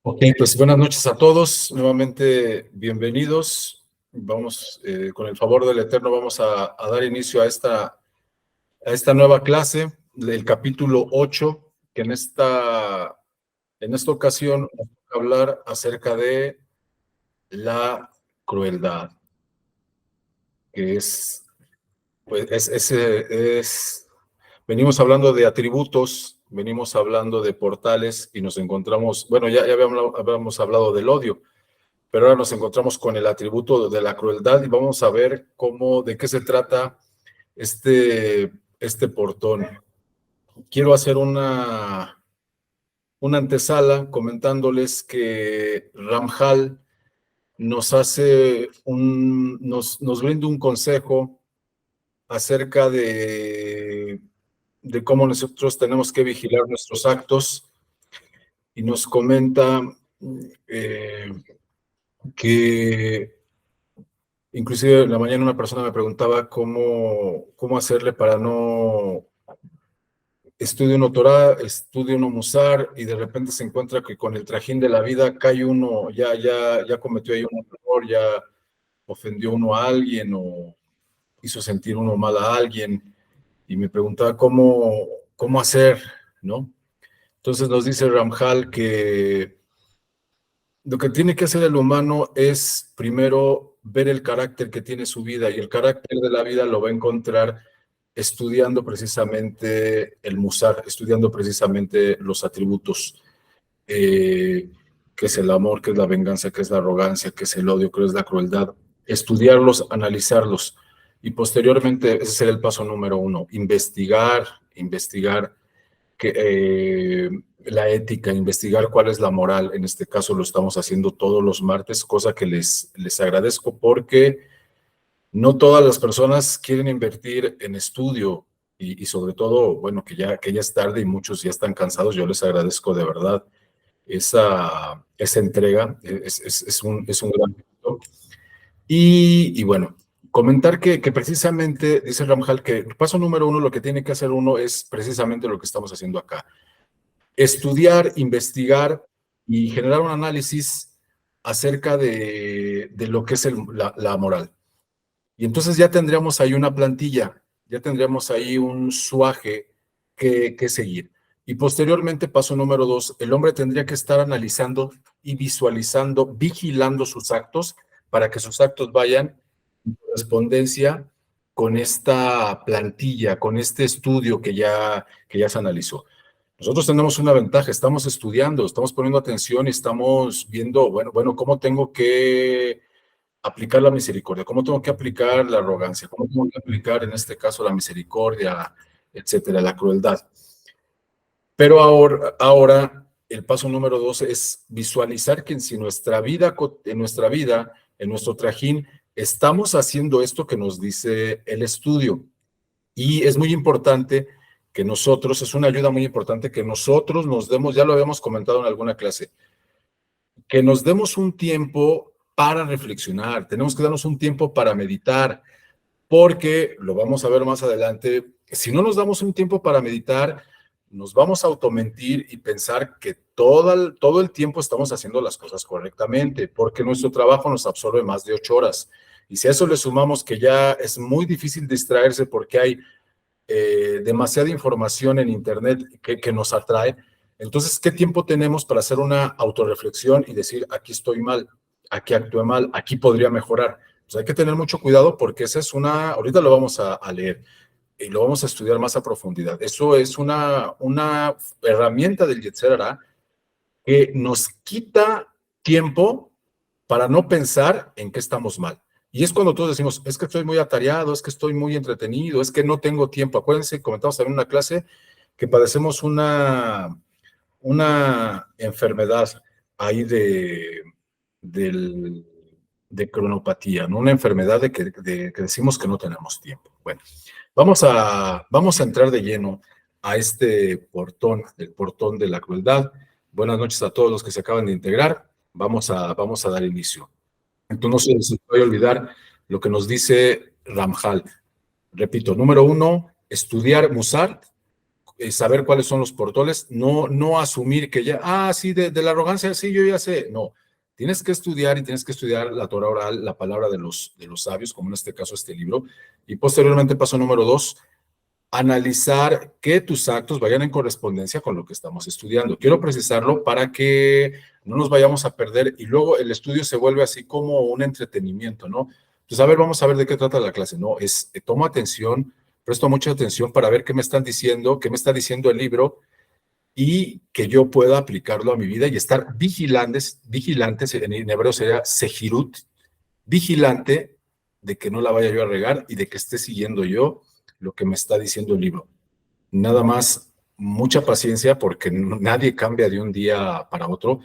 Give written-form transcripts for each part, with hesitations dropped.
Ok, pues buenas noches a todos, nuevamente bienvenidos. Vamos, con el favor del Eterno, vamos a dar inicio a esta nueva clase, el capítulo 8, que en esta ocasión vamos a hablar acerca de la crueldad, que pues venimos hablando de atributos, venimos hablando de portales y nos encontramos, bueno, ya habíamos hablado del odio, pero ahora nos encontramos con el atributo de la crueldad y vamos a ver de qué se trata este portón. Quiero hacer una antesala comentándoles que Ramjal nos brinda un consejo acerca de cómo nosotros tenemos que vigilar nuestros actos y nos comenta que inclusive en la mañana una persona me preguntaba cómo hacerle para no estudiar uno Torah, estudiar uno Musar, y de repente se encuentra que con el trajín de la vida cae uno, ya cometió ahí un error, ya ofendió uno a alguien o hizo sentir uno mal a alguien, y me preguntaba cómo hacer, ¿no? Entonces nos dice Ramjal que lo que tiene que hacer el humano es primero ver el carácter que tiene su vida, y el carácter de la vida lo va a encontrar estudiando precisamente el Musar, estudiando precisamente los atributos, que es el amor, que es la venganza, que es la arrogancia, que es el odio, que es la crueldad. Estudiarlos, analizarlos, y posteriormente ese será el paso número 1, investigar la ética, investigar cuál es la moral. En este caso lo estamos haciendo todos los martes, cosa que les agradezco, porque no todas las personas quieren invertir en estudio y sobre todo, bueno, que ya es tarde y muchos ya están cansados. Yo les agradezco de verdad esa entrega, es un gran mérito. Y bueno, comentar que precisamente, dice Ramjal, que el paso número 1, lo que tiene que hacer uno es precisamente lo que estamos haciendo acá: estudiar, investigar y generar un análisis acerca de lo que es la moral. Y entonces ya tendríamos ahí una plantilla, ya tendríamos ahí un suaje que seguir. Y posteriormente, paso número 2, el hombre tendría que estar analizando y visualizando, vigilando sus actos, para que sus actos vayan en correspondencia con esta plantilla, con este estudio que ya se analizó. Nosotros tenemos una ventaja: estamos estudiando, estamos poniendo atención y estamos viendo, bueno, cómo tengo que aplicar la misericordia, cómo tengo que aplicar la arrogancia, cómo tengo que aplicar en este caso la misericordia, etcétera, la crueldad. Pero ahora el paso número 2 es visualizar que en nuestra vida, en nuestro trajín, estamos haciendo esto que nos dice el estudio. Y es muy importante que nosotros, es una ayuda muy importante que nosotros nos demos, ya lo habíamos comentado en alguna clase, que nos demos un tiempo para reflexionar, tenemos que darnos un tiempo para meditar, porque lo vamos a ver más adelante. Si no nos damos un tiempo para meditar, nos vamos a automentir y pensar que todo el tiempo estamos haciendo las cosas correctamente, porque nuestro trabajo nos absorbe más de 8 horas. Y si a eso le sumamos que ya es muy difícil distraerse porque hay demasiada información en Internet que nos atrae, entonces, ¿qué tiempo tenemos para hacer una autorreflexión y decir: aquí estoy mal, aquí actué mal, aquí podría mejorar? Pues hay que tener mucho cuidado, porque esa es ahorita lo vamos a leer y lo vamos a estudiar más a profundidad. Eso es una herramienta del Yetzer Hara que nos quita tiempo para no pensar en qué estamos mal. Y es cuando todos decimos: es que estoy muy atareado, es que estoy muy entretenido, es que no tengo tiempo. Acuérdense, comentamos en una clase que padecemos una enfermedad ahí de cronopatía, ¿no? Una enfermedad que decimos que no tenemos tiempo. Bueno, vamos a entrar de lleno a este portón, el portón de la crueldad. Buenas noches a todos los que se acaban de integrar. Vamos a dar inicio. Entonces, no se puede olvidar lo que nos dice Ramjal. Repito, número 1, estudiar Musar, saber cuáles son los portales, no asumir que ya, sí, de la arrogancia, sí, yo ya sé. No, tienes que estudiar y tienes que estudiar la Torah oral, la palabra de los sabios, como en este caso este libro. Y posteriormente, paso número 2, analizar que tus actos vayan en correspondencia con lo que estamos estudiando. Quiero precisarlo para que no nos vayamos a perder y luego el estudio se vuelve así como un entretenimiento, ¿no? Pues a ver, vamos a ver de qué trata la clase. No, tomo atención, presto mucha atención para ver qué me están diciendo, qué me está diciendo el libro y que yo pueda aplicarlo a mi vida y estar vigilantes, en hebreo sería sejirut, vigilante de que no la vaya yo a regar y de que esté siguiendo yo lo que me está diciendo el libro. Nada más, mucha paciencia porque nadie cambia de un día para otro,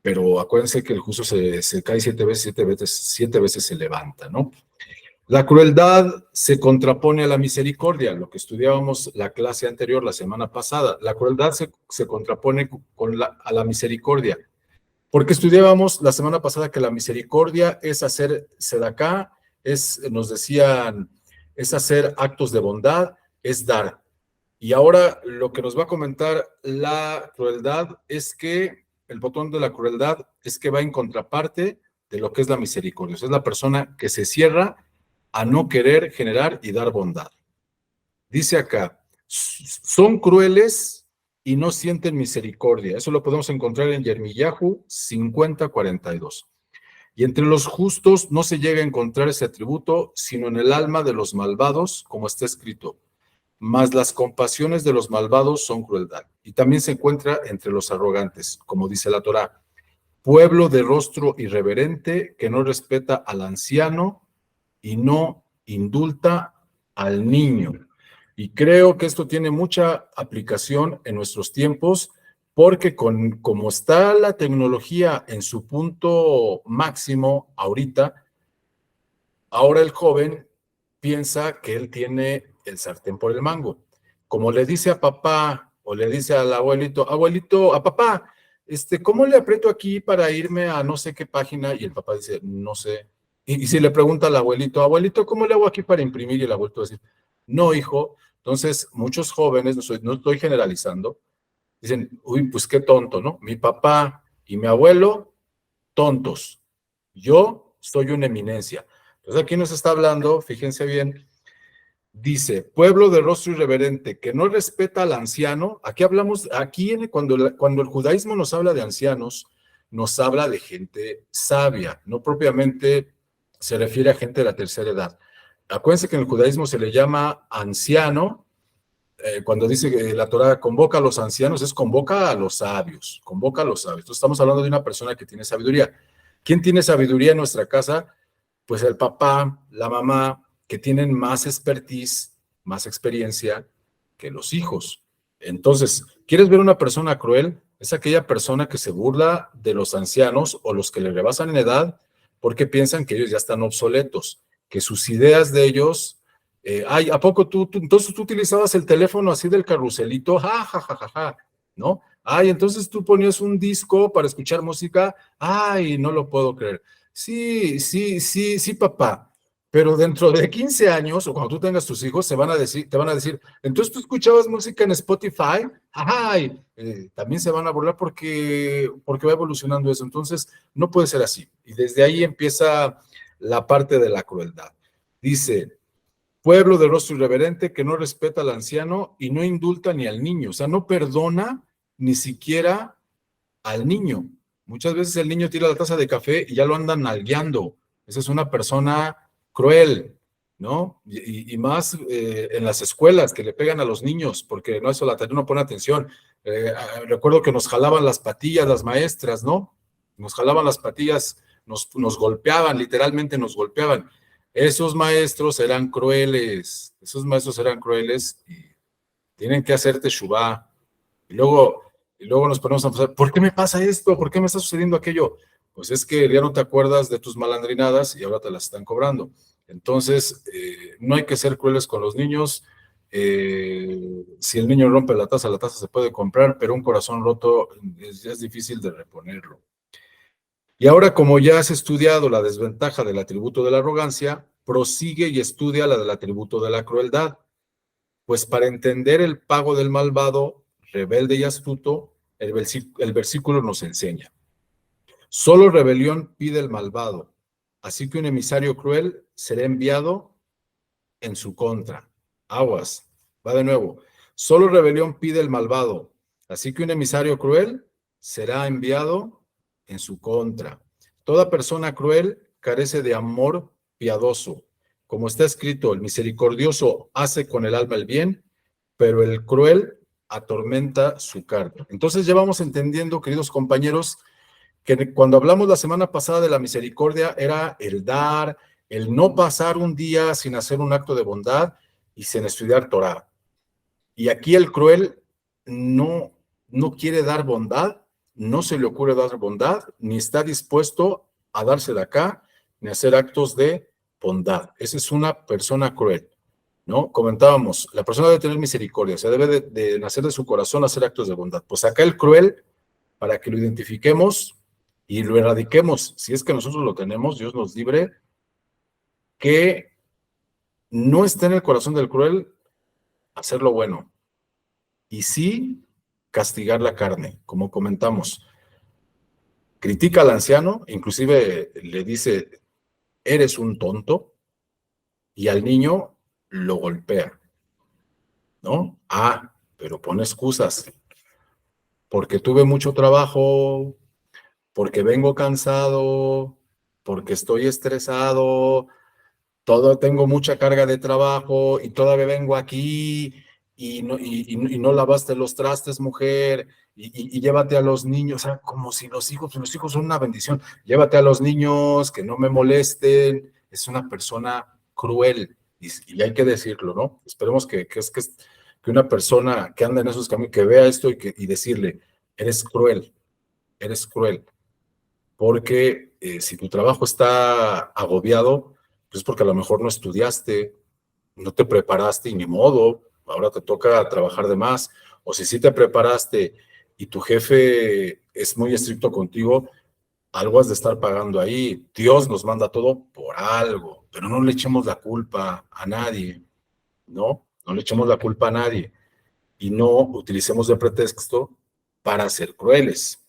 pero acuérdense que el justo se cae 7 veces, 7 veces se levanta, ¿no? La crueldad se contrapone a la misericordia, lo que estudiábamos la clase anterior, la semana pasada. La crueldad se contrapone a la misericordia, porque estudiábamos la semana pasada que la misericordia es hacer sedacá, nos decían, es hacer actos de bondad, es dar. Y ahora lo que nos va a comentar la crueldad es que el botón de la crueldad es que va en contraparte de lo que es la misericordia. O sea, es la persona que se cierra a no querer generar y dar bondad. Dice acá, son crueles y no sienten misericordia. Eso lo podemos encontrar en Yermiyahu 50:42. Y entre los justos no se llega a encontrar ese atributo, sino en el alma de los malvados, como está escrito. Mas las compasiones de los malvados son crueldad. Y también se encuentra entre los arrogantes, como dice la Torá. Pueblo de rostro irreverente que no respeta al anciano y no indulta al niño. Y creo que esto tiene mucha aplicación en nuestros tiempos, porque como está la tecnología en su punto máximo ahorita, ahora el joven piensa que él tiene el sartén por el mango. Como le dice a papá o le dice al abuelito, abuelito, a papá, ¿cómo le aprieto aquí para irme a no sé qué página? Y el papá dice, no sé. Y si le pregunta al abuelito, abuelito, ¿cómo le hago aquí para imprimir? Y el abuelito va a decir, no, hijo. Entonces, muchos jóvenes, no estoy generalizando, dicen, uy, pues qué tonto, ¿no? Mi papá y mi abuelo, tontos. Yo soy una eminencia. Entonces aquí nos está hablando, fíjense bien, dice, pueblo de rostro irreverente, que no respeta al anciano. Aquí hablamos, cuando el judaísmo nos habla de ancianos, nos habla de gente sabia, no propiamente se refiere a gente de la tercera edad. Acuérdense que en el judaísmo se le llama anciano, cuando dice que la Torá convoca a los ancianos, es convoca a los sabios, convoca a los sabios. Entonces estamos hablando de una persona que tiene sabiduría. ¿Quién tiene sabiduría en nuestra casa? Pues el papá, la mamá, que tienen más expertise, más experiencia que los hijos. Entonces, ¿quieres ver una persona cruel? Es aquella persona que se burla de los ancianos o los que le rebasan en edad porque piensan que ellos ya están obsoletos, que sus ideas de ellos, ¿a poco entonces tú utilizabas el teléfono así del carruselito? Ja, ja, ja, ja, ja, ¿no? Ay, entonces tú ponías un disco para escuchar música. Ay, no lo puedo creer. Sí, sí, sí, sí, papá. Pero dentro de 15 años, o cuando tú tengas tus hijos, te van a decir, entonces tú escuchabas música en Spotify. Ay, también se van a burlar porque va evolucionando eso. Entonces, no puede ser así. Y desde ahí empieza la parte de la crueldad. Dice, pueblo de rostro irreverente que no respeta al anciano y no indulta ni al niño. O sea, no perdona ni siquiera al niño. Muchas veces el niño tira la taza de café y ya lo andan nalgueando. Esa es una persona cruel, ¿no? Y más en las escuelas que le pegan a los niños, porque no, eso la tarea no pone atención. Recuerdo que nos jalaban las patillas las maestras, ¿no? Nos jalaban las patillas, nos golpeaban, literalmente nos golpeaban. Esos maestros eran crueles, y tienen que hacerte teshuvá. Y luego nos ponemos a pensar, ¿por qué me pasa esto? ¿Por qué me está sucediendo aquello? Pues es que ya no te acuerdas de tus malandrinadas y ahora te las están cobrando. Entonces, no hay que ser crueles con los niños. Si el niño rompe la taza se puede comprar, pero un corazón roto es difícil de reponerlo. Y ahora, como ya has estudiado la desventaja del atributo de la arrogancia, prosigue y estudia la del atributo de la crueldad. Pues para entender el pago del malvado, rebelde y astuto, el versículo nos enseña. Solo rebelión pide el malvado, así que un emisario cruel será enviado en su contra. Aguas, va de nuevo. Solo rebelión pide el malvado, así que un emisario cruel será enviado en su contra. Toda persona cruel carece de amor piadoso. Como está escrito, el misericordioso hace con el alma el bien, pero el cruel atormenta su carne. Entonces ya vamos entendiendo, queridos compañeros, que cuando hablamos la semana pasada de la misericordia era el dar, el no pasar un día sin hacer un acto de bondad y sin estudiar Torah. Y aquí el cruel no quiere dar bondad, no se le ocurre dar bondad, ni está dispuesto a darse de acá, ni hacer actos de bondad. Esa es una persona cruel, ¿no? Comentábamos, la persona debe tener misericordia, o sea, debe de nacer de su corazón hacer actos de bondad. Pues acá el cruel, para que lo identifiquemos y lo erradiquemos, si es que nosotros lo tenemos, Dios nos libre, que no está en el corazón del cruel hacer lo bueno, y sí castigar la carne, como comentamos. Critica al anciano, inclusive le dice, eres un tonto, y al niño lo golpea, ¿no? Pero pone excusas, porque tuve mucho trabajo, porque vengo cansado, porque estoy estresado, tengo mucha carga de trabajo y todavía vengo aquí y no lavaste los trastes, mujer, y llévate a los niños, o sea, como si los hijos son una bendición, llévate a los niños, que no me molesten. Es una persona cruel, y hay que decirlo, ¿no? Esperemos que una persona que anda en esos caminos, que vea esto y decirle, eres cruel, porque si tu trabajo está agobiado, pues porque a lo mejor no estudiaste, no te preparaste y ni modo, ahora te toca trabajar de más. O si sí te preparaste y tu jefe es muy estricto contigo, algo has de estar pagando ahí. Dios nos manda todo por algo, pero no le echemos la culpa a nadie, ¿no? No le echemos la culpa a nadie y no utilicemos de pretexto para ser crueles.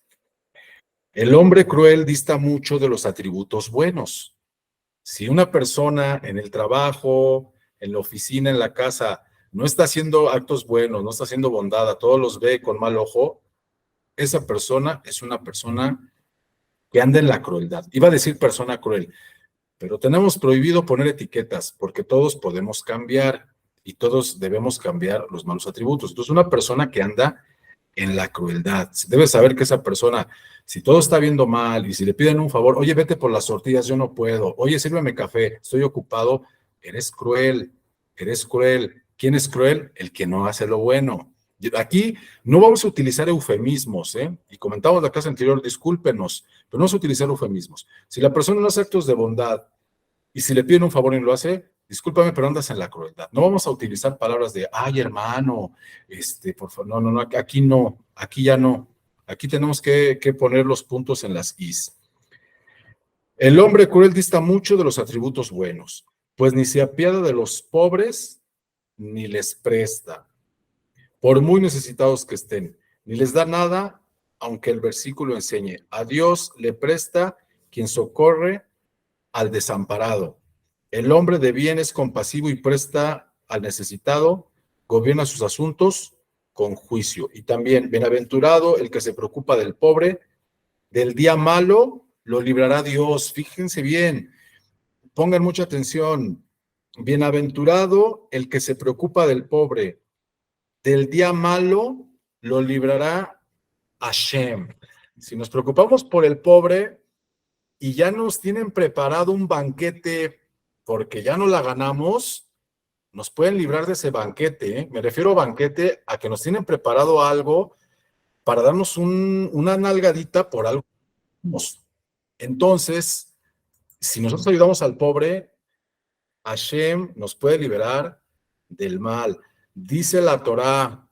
El hombre cruel dista mucho de los atributos buenos. Si una persona en el trabajo, en la oficina, en la casa, no está haciendo actos buenos, no está haciendo bondad, a todos los ve con mal ojo, esa persona es una persona que anda en la crueldad. Iba a decir persona cruel, pero tenemos prohibido poner etiquetas porque todos podemos cambiar y todos debemos cambiar los malos atributos. Entonces, una persona que anda en la crueldad, debe saber que esa persona, si todo está viendo mal y si le piden un favor, oye, vete por las tortillas, yo no puedo, oye, sírveme café, estoy ocupado, eres cruel, eres cruel. ¿Quién es cruel? El que no hace lo bueno. Aquí no vamos a utilizar eufemismos, ¿eh? Y comentamos la clase anterior, discúlpenos, pero no vamos a utilizar eufemismos. Si la persona no hace actos de bondad y si le piden un favor y no lo hace, discúlpame, pero andas en la crueldad. No vamos a utilizar palabras de, ay, hermano, por favor, no, aquí no, aquí ya no. Aquí tenemos que poner los puntos en las is. El hombre cruel dista mucho de los atributos buenos, pues ni se apiada de los pobres, ni les presta, por muy necesitados que estén, ni les da nada, aunque el versículo enseñe, a Dios le presta quien socorre al desamparado. El hombre de bien es compasivo y presta al necesitado, gobierna sus asuntos con juicio. Y también, bienaventurado el que se preocupa del pobre, del día malo lo librará Dios. Fíjense bien, pongan mucha atención. Bienaventurado el que se preocupa del pobre, del día malo lo librará Hashem. Si nos preocupamos por el pobre y ya nos tienen preparado un banquete porque ya no la ganamos, nos pueden librar de ese banquete, ¿eh? Me refiero a banquete a que nos tienen preparado algo para darnos una nalgadita por algo. Entonces, si nosotros ayudamos al pobre, Hashem nos puede liberar del mal. Dice la Torá,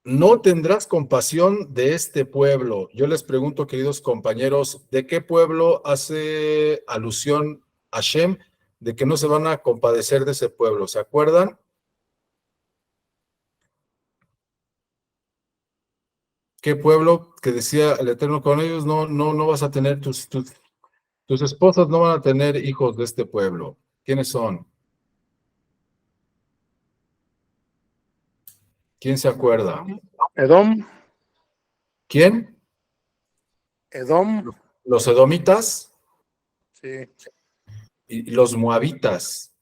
no tendrás compasión de este pueblo. Yo les pregunto, queridos compañeros, ¿de qué pueblo hace alusión Hashem? de que no se van a compadecer de ese pueblo. ¿Se acuerdan? ¿Qué pueblo que decía el Eterno con ellos? No vas a tener tus esposas no van a tener hijos de este pueblo. ¿Quiénes son? ¿Quién se acuerda? Edom. ¿Quién? Edom. Los edomitas. Sí. Y los moabitas.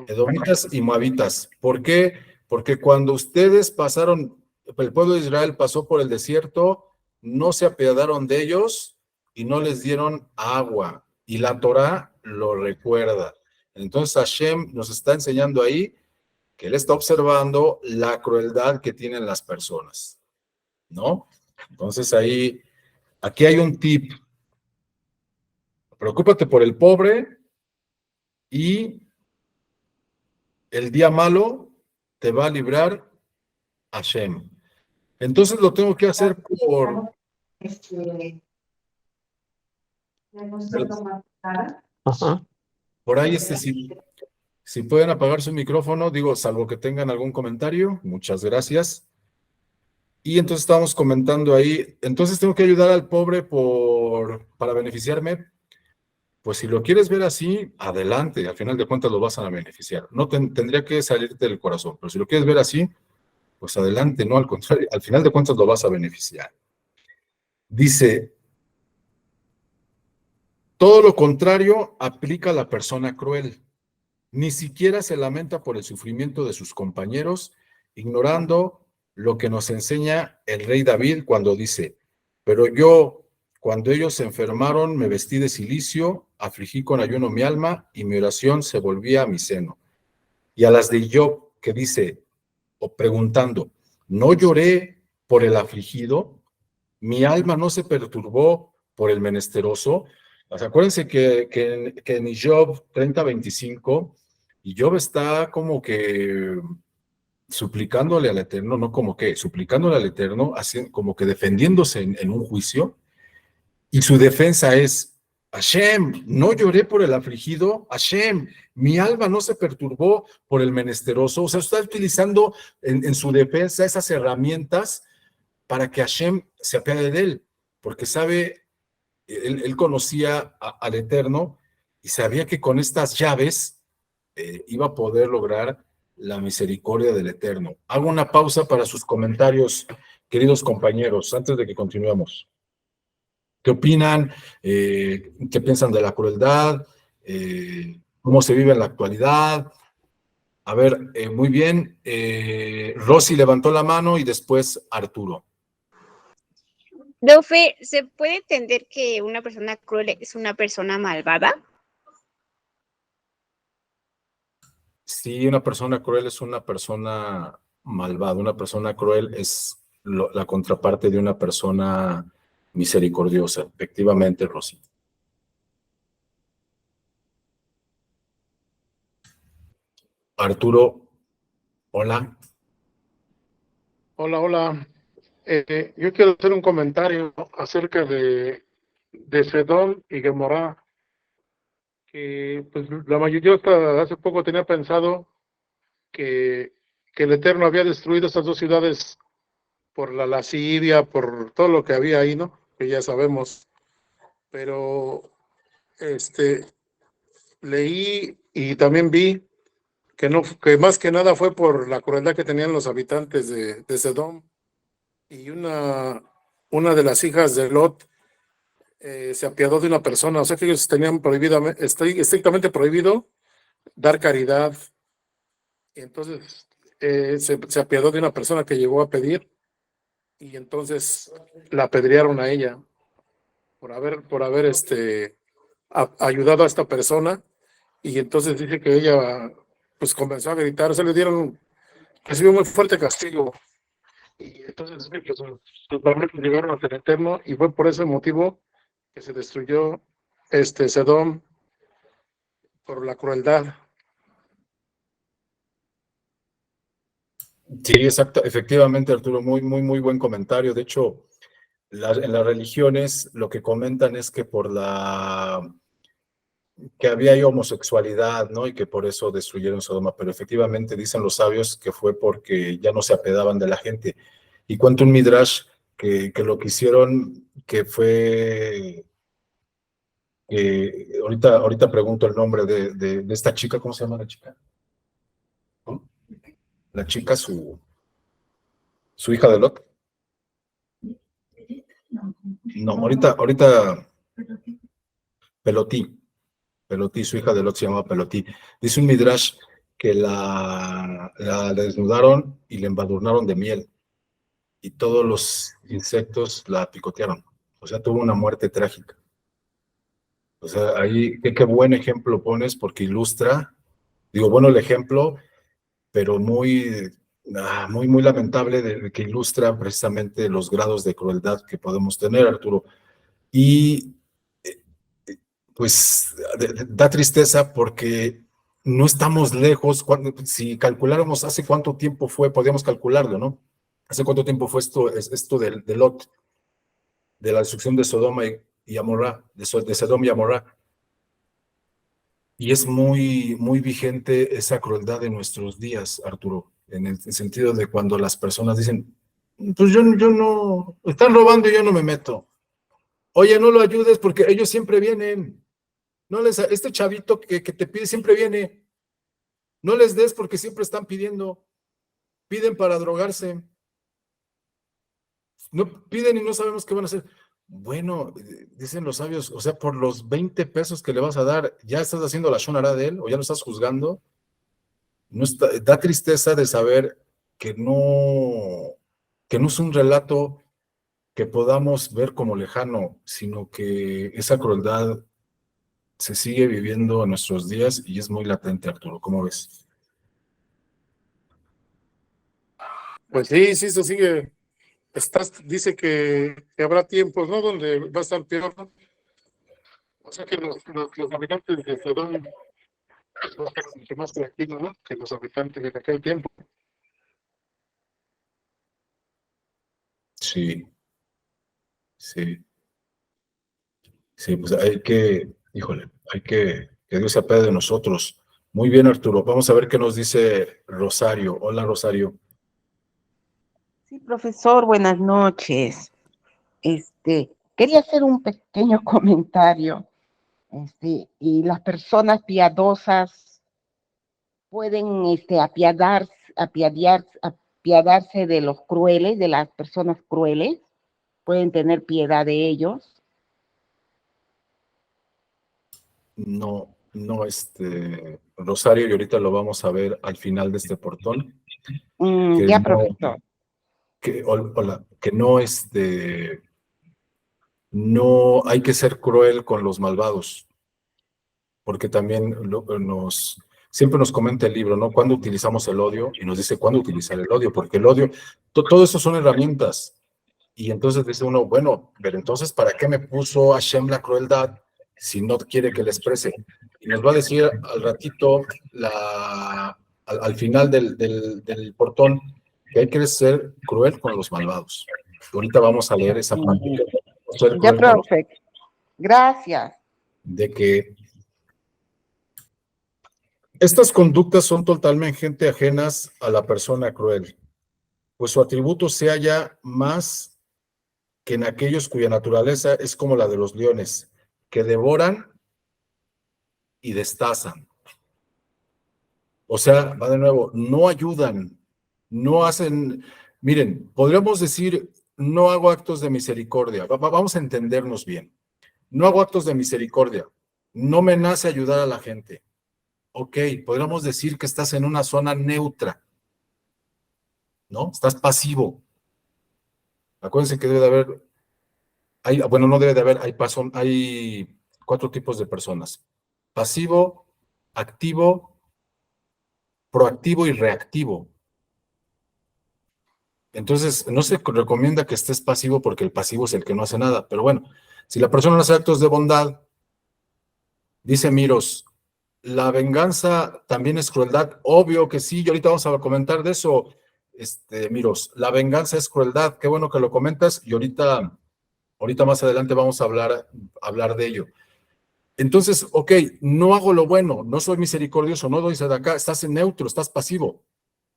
Edomitas y moabitas. ¿Por qué? Porque cuando ustedes pasaron, el pueblo de Israel pasó por el desierto, no se apiadaron de ellos y no les dieron agua. Y la Torá lo recuerda. Entonces Hashem nos está enseñando ahí que él está observando la crueldad que tienen las personas, ¿no? Entonces ahí, aquí hay un tip. Preocúpate por el pobre y el día malo te va a librar Hashem. Entonces lo tengo que hacer por... Ajá. Por ahí, si pueden apagar su micrófono, digo, salvo que tengan algún comentario, muchas gracias. Y entonces estábamos comentando ahí, entonces tengo que ayudar al pobre para beneficiarme. Pues si lo quieres ver así, adelante, al final de cuentas lo vas a beneficiar. No tendría que salirte del corazón, pero si lo quieres ver así, pues adelante, no, al contrario, al final de cuentas lo vas a beneficiar. Dice, todo lo contrario aplica a la persona cruel. Ni siquiera se lamenta por el sufrimiento de sus compañeros, ignorando lo que nos enseña el rey David cuando dice, pero yo, cuando ellos se enfermaron, me vestí de cilicio, afligí con ayuno mi alma y mi oración se volvía a mi seno. Y a las de Job, que dice, o preguntando, ¿no lloré por el afligido? ¿Mi alma no se perturbó por el menesteroso? O sea, acuérdense que en Job 30:25, y Job está como que suplicándole al Eterno, no como que, suplicándole al Eterno, así, como que defendiéndose en un juicio, y su defensa es, Hashem, no lloré por el afligido, Hashem, mi alma no se perturbó por el menesteroso. O sea, está utilizando en su defensa esas herramientas para que Hashem se apiade de él, porque sabe, él conocía al Eterno y sabía que con estas llaves iba a poder lograr la misericordia del Eterno. Hago una pausa para sus comentarios, queridos compañeros, antes de que continuemos. ¿Qué opinan? ¿Qué piensan de la crueldad? ¿Cómo se vive en la actualidad? A ver, muy bien. Rosy levantó la mano y después Arturo. Dofe, ¿se puede entender que una persona cruel es una persona malvada? Sí, una persona cruel es una persona malvada. Una persona cruel es la contraparte de una persona misericordiosa. Efectivamente, Rosy. Arturo, hola. Hola, hola. Yo quiero hacer un comentario acerca de Sedón y Gomorra, que pues la mayoría hasta hace poco tenía pensado que el Eterno había destruido estas dos ciudades por la lascivia, por todo lo que había ahí, ¿no? Que ya sabemos. Pero leí y también vi que no, que más que nada fue por la crueldad que tenían los habitantes de Sedón. Y una de las hijas de Lot se apiadó de una persona, o sea que ellos tenían estrictamente prohibido dar caridad. Y entonces se apiadó de una persona que llegó a pedir y entonces la apedrearon a ella por haber ayudado a esta persona. Y entonces dice que ella pues comenzó a gritar, recibió muy fuerte castigo. Y entonces pues, sus nombres llegaron hasta el Eterno y fue por ese motivo que se destruyó Sedón, por la crueldad. Sí, exacto. Efectivamente, Arturo, muy buen comentario. De hecho, en las religiones lo que comentan es que que había ahí homosexualidad, ¿no? Y que por eso destruyeron Sodoma, pero efectivamente dicen los sabios que fue porque ya no se apedaban de la gente. Y cuenta un Midrash que lo que hicieron, que fue, ahorita pregunto el nombre de esta chica, ¿cómo se llama la chica? ¿No? La chica, su hija de Lot. No, ahorita, Pelotí, su hija de Lot se llamaba Pelotí. Dice un Midrash que la desnudaron y le embadurnaron de miel y todos los insectos la picotearon. O sea, tuvo una muerte trágica. O sea, ahí qué buen ejemplo pones porque ilustra, digo, bueno el ejemplo, pero muy lamentable que ilustra precisamente los grados de crueldad que podemos tener, Arturo. Y pues da tristeza porque no estamos lejos. Si calculáramos hace cuánto tiempo fue, podríamos calcularlo, ¿no? ¿Hace cuánto tiempo fue esto de Lot, de la destrucción de Sodoma y Amorra, de Sodoma y Amorra? Y es muy vigente esa crueldad de nuestros días, Arturo, en el sentido de cuando las personas dicen, pues yo no, están robando y yo no me meto. Oye, no lo ayudes porque ellos siempre vienen. Este chavito que te pide siempre viene. No les des porque siempre están pidiendo. Piden para drogarse. No piden y no sabemos qué van a hacer. Bueno, dicen los sabios, o sea, por los 20 pesos que le vas a dar, ¿ya estás haciendo la shonara de él o ya lo estás juzgando? Da tristeza de saber que no es un relato que podamos ver como lejano, sino que esa crueldad se sigue viviendo en nuestros días y es muy latente, Arturo. ¿Cómo ves? Pues sí, se sigue. Dice que habrá tiempos, ¿no? Donde va a estar peor, ¿no? O sea que los habitantes de Sodoma van a estar mucho más tranquilos, ¿no? Que los habitantes de aquel tiempo. Sí, sí, sí, pues híjole, que Dios se apiade de nosotros. Muy bien, Arturo. Vamos a ver qué nos dice Rosario. Hola, Rosario. Sí, profesor, buenas noches. Quería hacer un pequeño comentario. Y las personas piadosas pueden apiadarse de los crueles, de las personas crueles, pueden tener piedad de ellos. No, Rosario, y ahorita lo vamos a ver al final de este portón. Ya, profesor. Hola, que no hay que ser cruel con los malvados, porque también siempre nos comenta el libro, ¿no? Cuando utilizamos el odio y nos dice cuándo utilizar el odio, porque el odio, todo eso son herramientas. Y entonces dice uno, bueno, pero entonces, ¿para qué me puso Hashem la crueldad si no quiere que le exprese? Y nos va a decir al ratito, al final del portón, que hay que ser cruel con los malvados. Ahorita vamos a leer esa parte. Ya, profe. Gracias. De que estas conductas son totalmente ajenas a la persona cruel, pues su atributo se halla más que en aquellos cuya naturaleza es como la de los leones, que devoran y destazan. O sea, va de nuevo, no ayudan, no hacen, miren, podríamos decir, no hago actos de misericordia, vamos a entendernos bien, no hago actos de misericordia, no me nace ayudar a la gente. Ok, podríamos decir que estás en una zona neutra, ¿no? Estás pasivo. Acuérdense que debe de haber, bueno, no debe de haber, hay 4 tipos de personas. Pasivo, activo, proactivo y reactivo. Entonces, no se recomienda que estés pasivo porque el pasivo es el que no hace nada. Pero bueno, si la persona no hace actos de bondad, dice Miros, la venganza también es crueldad. Obvio que sí, y ahorita vamos a comentar de eso, Miros. La venganza es crueldad. Qué bueno que lo comentas y ahorita más adelante vamos a hablar de ello. Entonces, ok, no hago lo bueno, no soy misericordioso, no doy sedacá, estás en neutro, estás pasivo.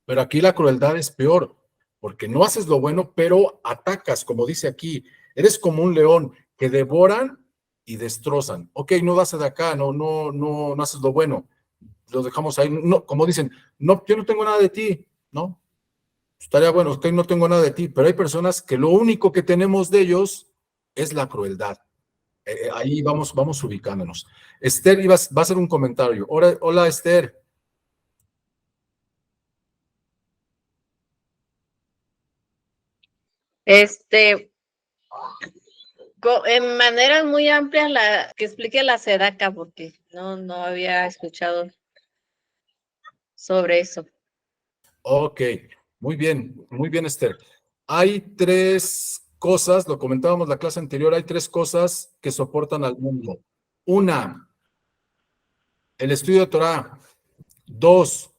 Pero aquí la crueldad es peor, porque no haces lo bueno, pero atacas, como dice aquí. Eres como un león que devoran y destrozan. Ok, no das sedacá, no haces lo bueno. Lo dejamos ahí, no, como dicen, no, yo no tengo nada de ti, ¿no? Estaría bueno, ok, no tengo nada de ti, pero hay personas que lo único que tenemos de ellos es la crueldad. Ahí vamos ubicándonos. Esther, va a hacer un comentario. Hola, Esther. En maneras muy amplias que explique la sedaca, porque no había escuchado sobre eso. Ok, muy bien, Esther. Hay tres cosas, lo comentábamos la clase anterior, hay tres cosas que soportan al mundo. Una, el estudio de Torah. Dos,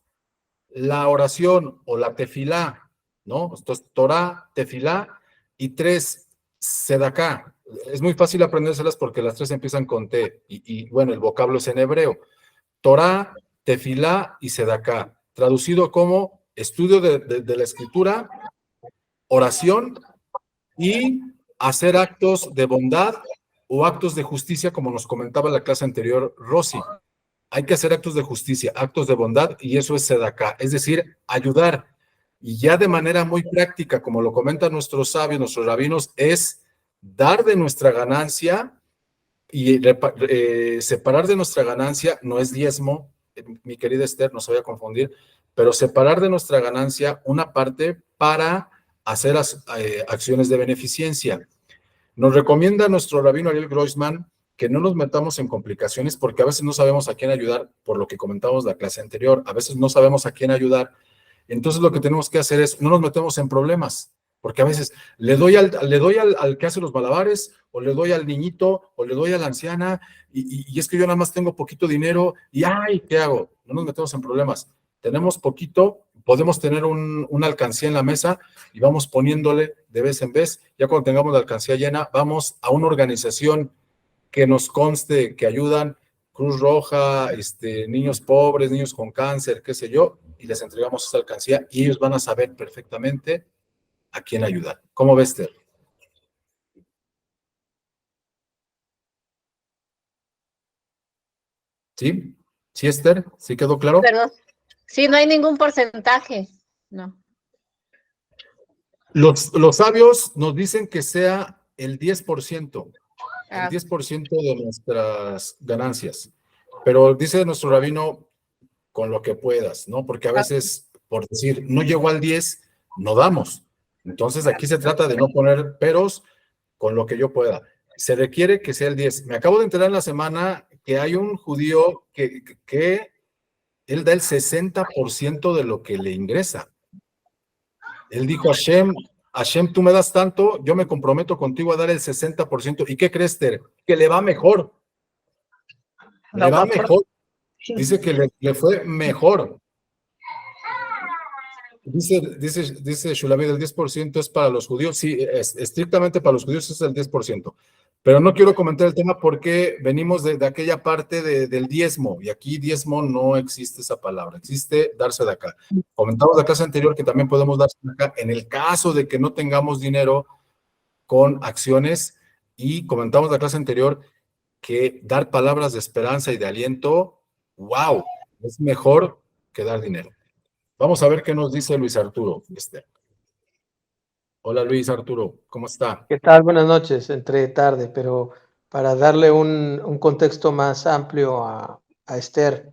la oración o la tefilá, ¿no? Entonces, Torah, tefilá. Y tres, sedacá. Es muy fácil aprendérselas porque las tres empiezan con T. Bueno, el vocablo es en hebreo. Torah, tefilá y sedacá. Traducido como estudio de la escritura, oración y hacer actos de bondad o actos de justicia, como nos comentaba en la clase anterior Rosy. Hay que hacer actos de justicia, actos de bondad, y eso es sedacá, es decir, ayudar. Y ya de manera muy práctica, como lo comentan nuestros sabios, nuestros rabinos, es dar de nuestra ganancia y separar de nuestra ganancia, no es diezmo, mi querida Esther, no se vaya a confundir, pero separar de nuestra ganancia una parte para hacer acciones de beneficencia. Nos recomienda nuestro rabino Ariel Groisman que no nos metamos en complicaciones porque a veces no sabemos a quién ayudar, por lo que comentamos la clase anterior, a veces no sabemos a quién ayudar. Entonces lo que tenemos que hacer es no nos metemos en problemas, porque a veces le doy al que hace los malabares, o le doy al niñito, o le doy a la anciana, y es que yo nada más tengo poquito dinero, y ¡ay! ¿Qué hago? No nos metemos en problemas. Tenemos poquito, podemos tener una alcancía en la mesa y vamos poniéndole de vez en vez. Ya cuando tengamos la alcancía llena, vamos a una organización que nos conste que ayudan, Cruz Roja, niños pobres, niños con cáncer, qué sé yo, y les entregamos esa alcancía y ellos van a saber perfectamente a quién ayudar. ¿Cómo ves, Esther? ¿Sí? ¿Sí, Esther? ¿Sí quedó claro? Perdón. Sí, no hay ningún porcentaje. No. Los sabios nos dicen que sea el 10%, el 10% de nuestras ganancias. Pero dice nuestro rabino, con lo que puedas, ¿no? Porque a veces, por decir, no llegó al 10, no damos. Entonces, aquí se trata de no poner peros con lo que yo pueda. Se requiere que sea el 10. Me acabo de enterar en la semana que hay un judío que él da el 60% de lo que le ingresa. Él dijo, Hashem, tú me das tanto, yo me comprometo contigo a dar el 60%. ¿Y qué crees, Ter? Que le va mejor. Le va mejor. Dice que le fue mejor. Dice Shulamit, el 10% es para los judíos. Sí, estrictamente para los judíos es el 10%. Pero no quiero comentar el tema porque venimos de aquella parte del diezmo, y aquí diezmo no existe esa palabra, existe darse de acá. Comentamos la clase anterior que también podemos darse de acá en el caso de que no tengamos dinero con acciones, y comentamos la clase anterior que dar palabras de esperanza y de aliento, wow, es mejor que dar dinero. Vamos a ver qué nos dice Luis Arturo. Hola Luis Arturo, ¿cómo está? ¿Qué tal? Buenas noches, entré tarde, pero para darle un contexto más amplio a Esther,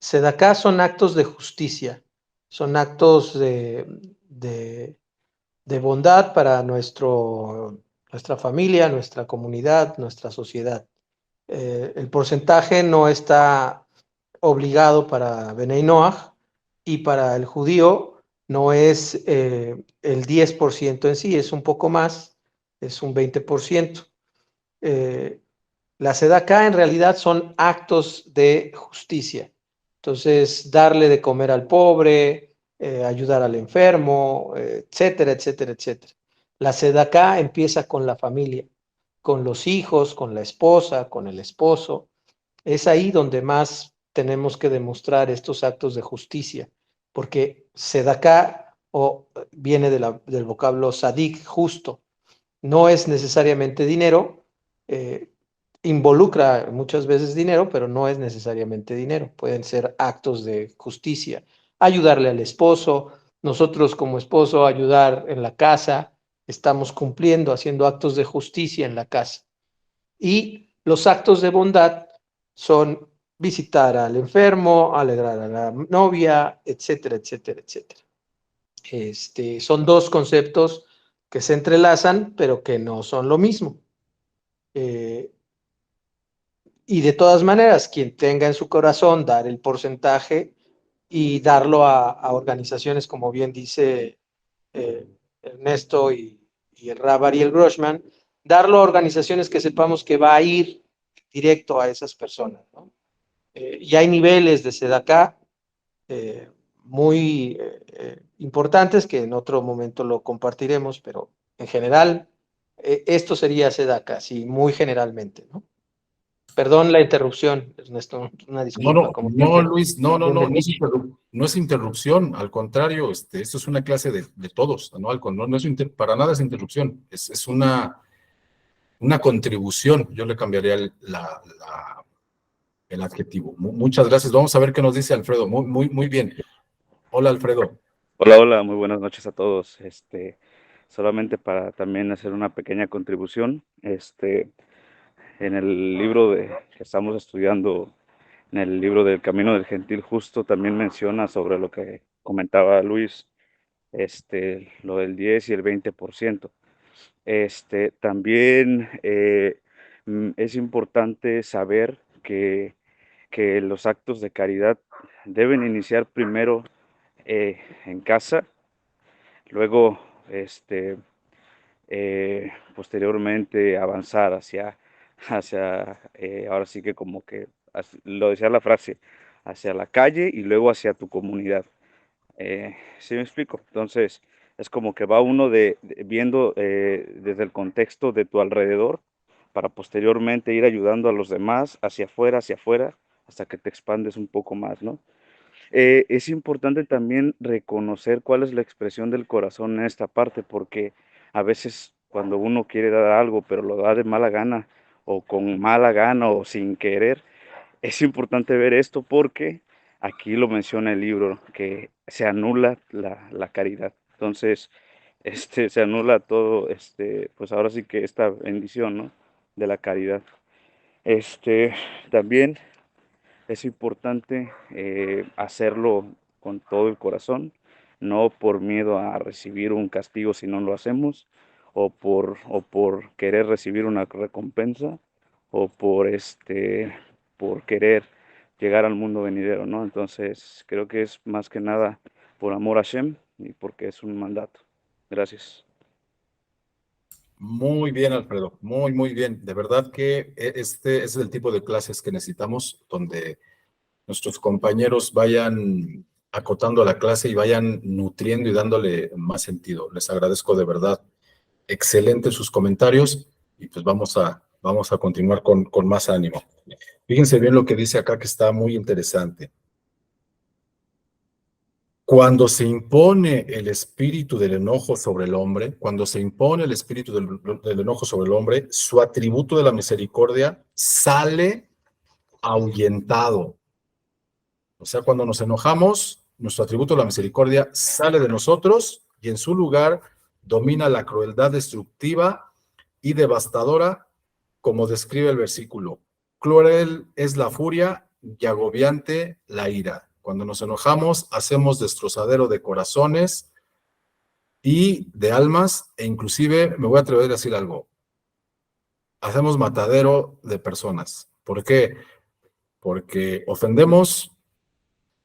Sedaká son actos de justicia, son actos de bondad para nuestra familia, nuestra comunidad, nuestra sociedad. El porcentaje no está obligado para Benei Noach, y para el judío no es el 10% en sí, es un poco más, es un 20%. La sedaká en realidad son actos de justicia. Entonces, darle de comer al pobre, ayudar al enfermo, etcétera, etcétera, etcétera. La sedaká empieza con la familia, con los hijos, con la esposa, con el esposo. Es ahí donde más tenemos que demostrar estos actos de justicia, porque Sedaká viene del vocablo sadik, justo. No es necesariamente dinero, involucra muchas veces dinero, pero no es necesariamente dinero. Pueden ser actos de justicia. Ayudarle al esposo, nosotros como esposo ayudar en la casa, estamos cumpliendo, haciendo actos de justicia en la casa. Y los actos de bondad son visitar al enfermo, alegrar a la novia, etcétera, etcétera, etcétera. Son dos conceptos que se entrelazan, pero que no son lo mismo. Y de todas maneras, quien tenga en su corazón dar el porcentaje y darlo a organizaciones, como bien dice Ernesto y el Rab Ariel Grossman, darlo a organizaciones que sepamos que va a ir directo a esas personas, ¿no? Y hay niveles de Sedaká muy importantes que en otro momento lo compartiremos, pero en general, esto sería Sedaká, sí, muy generalmente, ¿no? Perdón la interrupción, Ernesto, una disculpa. Luis, no es interrupción, al contrario, esto es una clase de todos, ¿no? No es para nada es interrupción, es una contribución, yo le cambiaría el adjetivo. Muchas gracias, vamos a ver qué nos dice Alfredo, muy bien. Hola, Alfredo. Hola, hola, muy buenas noches a todos. Solamente para también hacer una pequeña contribución, en el libro que estamos estudiando, en el libro del Camino del Gentil Justo, también menciona sobre lo que comentaba Luis, lo del 10 y el 20%. También es importante saber que los actos de caridad deben iniciar primero en casa, luego posteriormente avanzar hacia ahora sí que como que lo decía la frase, hacia la calle y luego hacia tu comunidad. ¿Sí me explico? Entonces es como que va uno viendo desde el contexto de tu alrededor para posteriormente ir ayudando a los demás hacia afuera, hasta que te expandes un poco más, ¿no? Es importante también reconocer cuál es la expresión del corazón en esta parte, porque a veces cuando uno quiere dar algo, pero lo da de mala gana, o con mala gana, o sin querer, es importante ver esto porque aquí lo menciona el libro, que se anula la caridad. Entonces, se anula todo, pues ahora sí que esta bendición, ¿no? De la caridad. También es importante hacerlo con todo el corazón, no por miedo a recibir un castigo si no lo hacemos, o por querer recibir una recompensa, o por querer llegar al mundo venidero, ¿no? Entonces, creo que es más que nada por amor a Shem y porque es un mandato. Gracias. Muy bien, Alfredo, muy bien. De verdad que este es el tipo de clases que necesitamos, donde nuestros compañeros vayan acotando la clase y vayan nutriendo y dándole más sentido. Les agradezco de verdad. Excelentes sus comentarios y pues vamos a continuar con más ánimo. Fíjense bien lo que dice acá, que está muy interesante. Cuando se impone el espíritu del enojo sobre el hombre, cuando se impone el espíritu del enojo sobre el hombre, su atributo de la misericordia sale ahuyentado. O sea, cuando nos enojamos, nuestro atributo de la misericordia sale de nosotros y en su lugar domina la crueldad destructiva y devastadora, como describe el versículo. Cruel es la furia y agobiante la ira. Cuando nos enojamos, hacemos destrozadero de corazones y de almas, e inclusive, me voy a atrever a decir algo, hacemos matadero de personas. ¿Por qué? Porque ofendemos,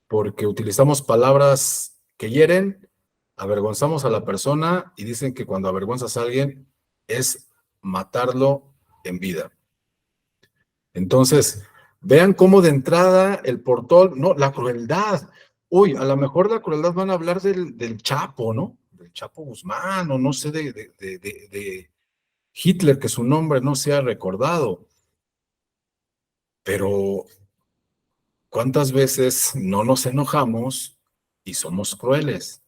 porque utilizamos palabras que hieren, avergonzamos a la persona y dicen que cuando avergüenzas a alguien es matarlo en vida. Entonces, vean cómo de entrada el portón, no, la crueldad. Uy, a lo mejor la crueldad van a hablar del Chapo, ¿no? Del Chapo Guzmán, o no sé, de Hitler, que su nombre no sea recordado. Pero ¿cuántas veces no nos enojamos y somos crueles?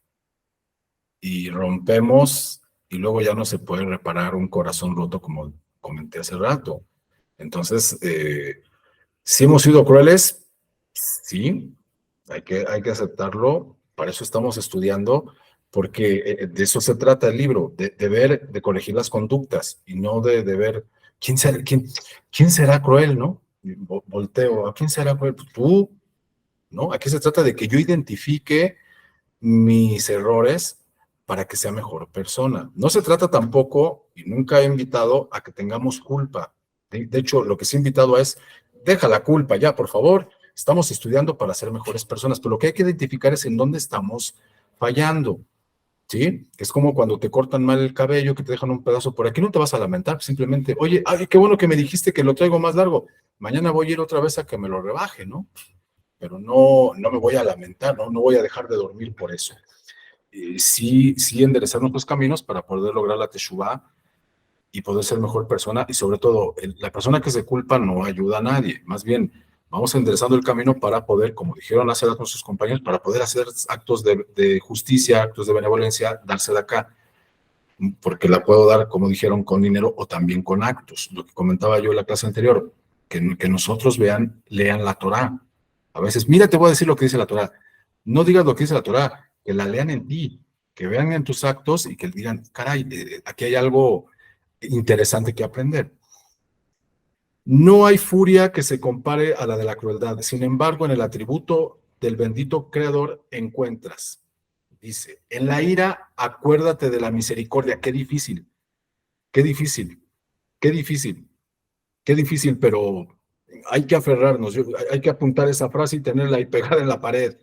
Y rompemos y luego ya no se puede reparar un corazón roto, como comenté hace rato. Entonces, ¿sí hemos sido crueles? Sí, hay que aceptarlo. Para eso estamos estudiando, porque de eso se trata el libro, de ver, de corregir las conductas y no de ver quién será cruel, ¿no? Volteo, ¿a quién será cruel? Pues tú, ¿no? Aquí se trata de que yo identifique mis errores para que sea mejor persona. No se trata tampoco, y nunca he invitado a que tengamos culpa. De hecho, lo que sí he invitado es, deja la culpa ya, por favor. Estamos estudiando para ser mejores personas, pero lo que hay que identificar es en dónde estamos fallando, ¿sí? Es como cuando te cortan mal el cabello, que te dejan un pedazo por aquí, no te vas a lamentar, simplemente, oye, ay, qué bueno que me dijiste que lo traigo más largo, mañana voy a ir otra vez a que me lo rebaje, ¿no? Pero no me voy a lamentar, no voy a dejar de dormir por eso. Sí enderezar nuestros caminos para poder lograr la teshuvá y poder ser mejor persona, y sobre todo, la persona que se culpa no ayuda a nadie, más bien, vamos enderezando el camino para poder, como dijeron hace rato nuestros compañeros, para poder hacer actos de justicia, actos de benevolencia, darse de acá, porque la puedo dar, como dijeron, con dinero o también con actos. Lo que comentaba yo en la clase anterior, que nosotros lean la Torá. A veces, mira, te voy a decir lo que dice la Torá. No digas lo que dice la Torá, que la lean en ti, que vean en tus actos y que digan, caray, aquí hay algo interesante que aprender. No hay furia que se compare a la de la crueldad. Sin embargo, en el atributo del bendito Creador encuentras. Dice, en la ira, acuérdate de la misericordia. Qué difícil, qué difícil, qué difícil, qué difícil, pero hay que aferrarnos, hay que apuntar esa frase y tenerla ahí pegada en la pared.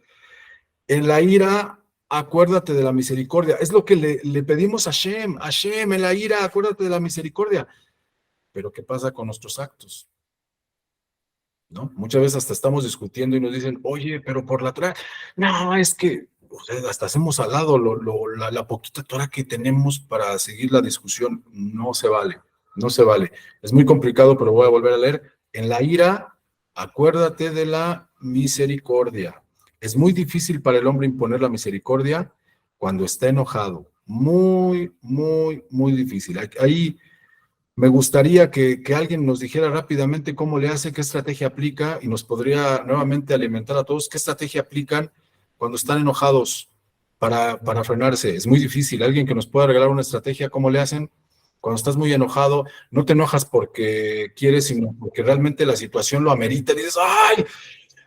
En la ira, acuérdate de la misericordia. Es lo que le pedimos a Hashem. Hashem, en la ira, acuérdate de la misericordia. Pero ¿qué pasa con nuestros actos? ¿No? Muchas veces hasta estamos discutiendo y nos dicen, oye, pero por la Torah, no, es que o sea, hasta hacemos al lado la poquita Torah que tenemos para seguir la discusión. No se vale, no se vale. Es muy complicado, pero voy a volver a leer. En la ira, acuérdate de la misericordia. Es muy difícil para el hombre imponer la misericordia cuando está enojado. Muy, muy, muy difícil. Ahí me gustaría que alguien nos dijera rápidamente cómo le hace, qué estrategia aplica y nos podría nuevamente alimentar a todos qué estrategia aplican cuando están enojados para frenarse. Es muy difícil. Alguien que nos pueda regalar una estrategia, ¿cómo le hacen? Cuando estás muy enojado, no te enojas porque quieres, sino porque realmente la situación lo amerita. Y dices, ¡ay!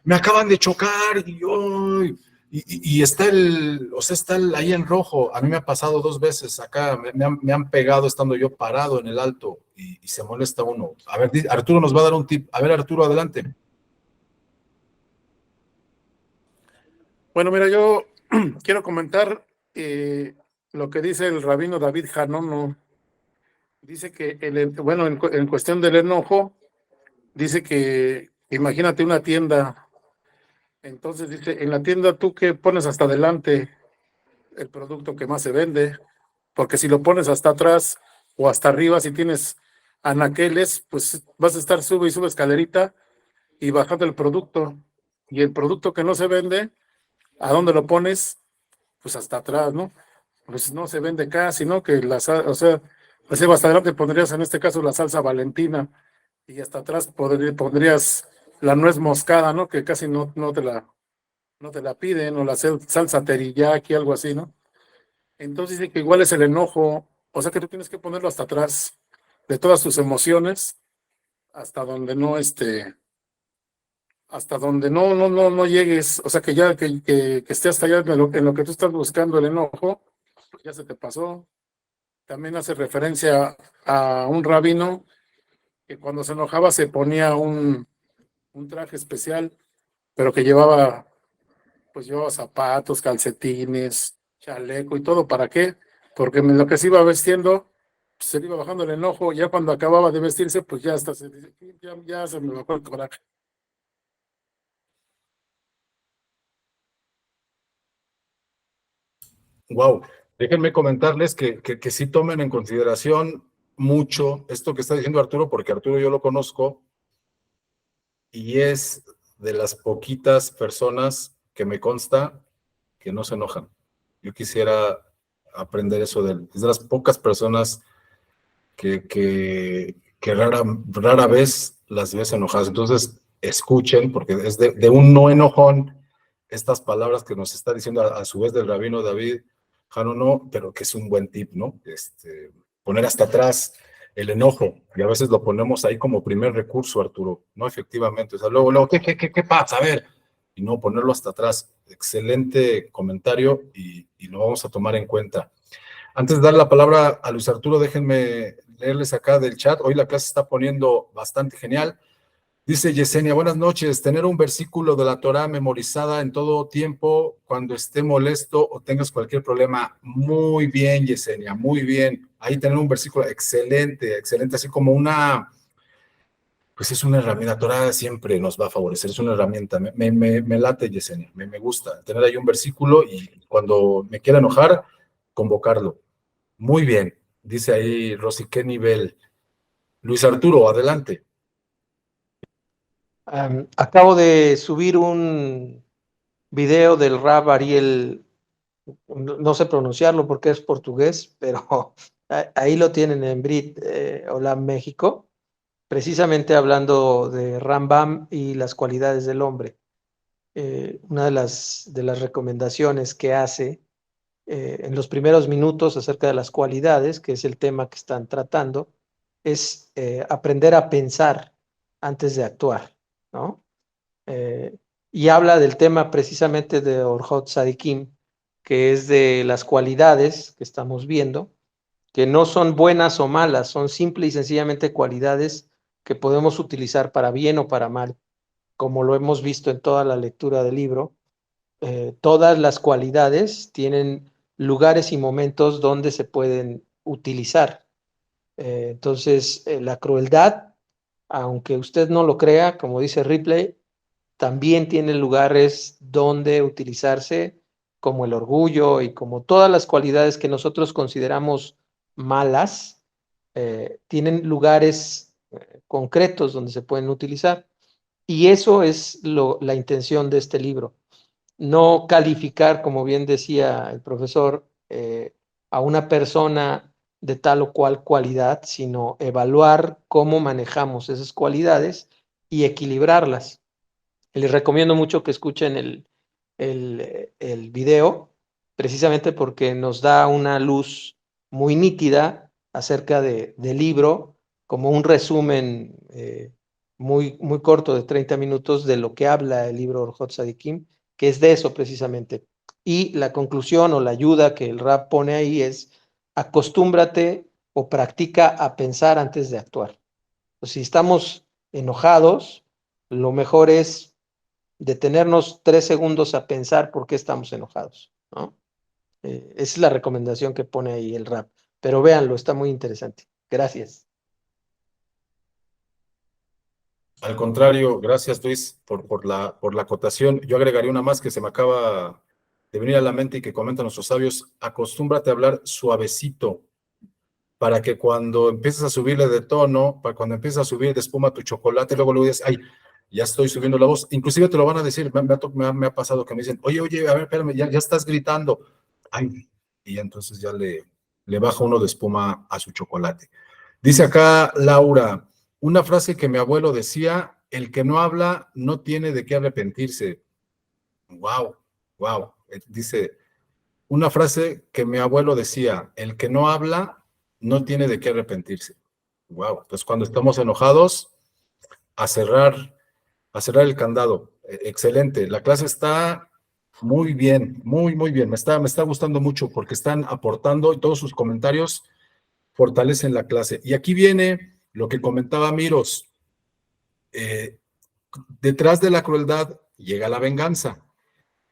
Me acaban de chocar y está ahí en rojo. A mí me ha pasado 2 veces acá, me han pegado estando yo parado en el alto y se molesta uno. A ver, Arturo nos va a dar un tip. A ver, Arturo, adelante. Bueno, mira, yo quiero comentar lo que dice el rabino David Hanono. Dice que, bueno, en cuestión del enojo, dice que imagínate una tienda. Entonces dice, en la tienda tú que pones hasta adelante el producto que más se vende, porque si lo pones hasta atrás o hasta arriba, si tienes anaqueles, pues vas a estar sube y sube escalerita y bajando el producto. Y el producto que no se vende, ¿a dónde lo pones? Pues hasta atrás, ¿no? Pues no se vende casi, ¿no? Que o sea, pues hasta adelante pondrías en este caso la salsa Valentina y hasta atrás pondrías la nuez moscada, ¿no? Que casi no te la piden, o la salsa teriyaki, algo así, ¿no? Entonces dice que igual es el enojo, o sea que tú tienes que ponerlo hasta atrás de todas tus emociones, hasta donde no llegues, o sea que ya que esté hasta allá en lo que tú estás buscando el enojo, pues ya se te pasó. También hace referencia a un rabino que cuando se enojaba se ponía un traje especial, pero que llevaba zapatos, calcetines, chaleco y todo. ¿Para qué? Porque en lo que se iba vestiendo, pues, se le iba bajando el enojo. Ya cuando acababa de vestirse, pues ya hasta ya se me bajó el coraje. Wow, déjenme comentarles que sí tomen en consideración mucho esto que está diciendo Arturo, porque Arturo yo lo conozco y es de las poquitas personas que me consta que no se enojan. Yo quisiera aprender eso de él. Es de las pocas personas que rara vez las ves enojadas. Entonces, escuchen, porque es de un no enojón estas palabras que nos está diciendo a su vez del rabino David Jano, no, pero que es un buen tip, ¿no? Poner hasta atrás el enojo, y a veces lo ponemos ahí como primer recurso, Arturo, ¿no? Efectivamente, o sea, luego, ¿qué pasa? A ver, y no ponerlo hasta atrás. Excelente comentario y lo vamos a tomar en cuenta. Antes de dar la palabra a Luis Arturo, déjenme leerles acá del chat. Hoy la clase está poniendo bastante genial. Dice Yesenia, buenas noches. Tener un versículo de la Torah memorizada en todo tiempo cuando esté molesto o tengas cualquier problema. Muy bien, Yesenia, muy bien. Ahí tener un versículo excelente, excelente, así como pues es una herramienta. La Torah siempre nos va a favorecer, es una herramienta. Me late, Yesenia, me gusta tener ahí un versículo y cuando me quiera enojar, convocarlo. Muy bien, dice ahí Rosy, qué nivel. Luis Arturo, adelante. Acabo de subir un video del Rab Ariel, no sé pronunciarlo porque es portugués, pero ahí lo tienen en Brit, Hola México, precisamente hablando de Rambam y las cualidades del hombre. Una de las recomendaciones que hace en los primeros minutos acerca de las cualidades, que es el tema que están tratando, es aprender a pensar antes de actuar, ¿no? Y habla del tema precisamente de Orhot Sadikim, que es de las cualidades que estamos viendo, que no son buenas o malas, son simple y sencillamente cualidades que podemos utilizar para bien o para mal, como lo hemos visto en toda la lectura del libro. Todas las cualidades tienen lugares y momentos donde se pueden utilizar. Entonces, la crueldad, aunque usted no lo crea, como dice Ripley, también tiene lugares donde utilizarse, como el orgullo y como todas las cualidades que nosotros consideramos malas, tienen lugares concretos donde se pueden utilizar. Y eso es la intención de este libro. No calificar, como bien decía el profesor, a una persona de tal o cual cualidad, sino evaluar cómo manejamos esas cualidades y equilibrarlas. Les recomiendo mucho que escuchen el video, precisamente porque nos da una luz muy nítida acerca del libro, como un resumen muy, muy corto de 30 minutos de lo que habla el libro Orhot Sadikim, que es de eso precisamente. Y la conclusión o la ayuda que el Rab pone ahí es: acostúmbrate o practica a pensar antes de actuar. Pues si estamos enojados, lo mejor es detenernos 3 segundos a pensar por qué estamos enojados, ¿no? Esa es la recomendación que pone ahí el Rab. Pero véanlo, está muy interesante. Gracias. Al contrario, gracias Luis por la acotación. Yo agregaría una más que se me acaba de venir a la mente y que comentan nuestros sabios. Acostúmbrate a hablar suavecito para que cuando empieces a subirle de tono, para cuando empieces a subir de espuma tu chocolate, luego dices, ay, ya estoy subiendo la voz. Inclusive te lo van a decir, me ha pasado que me dicen, oye, a ver, espérame, ya estás gritando. Ay, y entonces ya le baja uno de espuma a su chocolate. Dice acá Laura, una frase que mi abuelo decía, el que no habla no tiene de qué arrepentirse. Wow, wow. Dice, una frase que mi abuelo decía, el que no habla no tiene de qué arrepentirse. Wow. Entonces cuando estamos enojados, a cerrar el candado. Excelente. La clase está muy bien, muy, muy bien. Me está gustando mucho porque están aportando y todos sus comentarios fortalecen la clase. Y aquí viene lo que comentaba Miros. Detrás de la crueldad llega la venganza.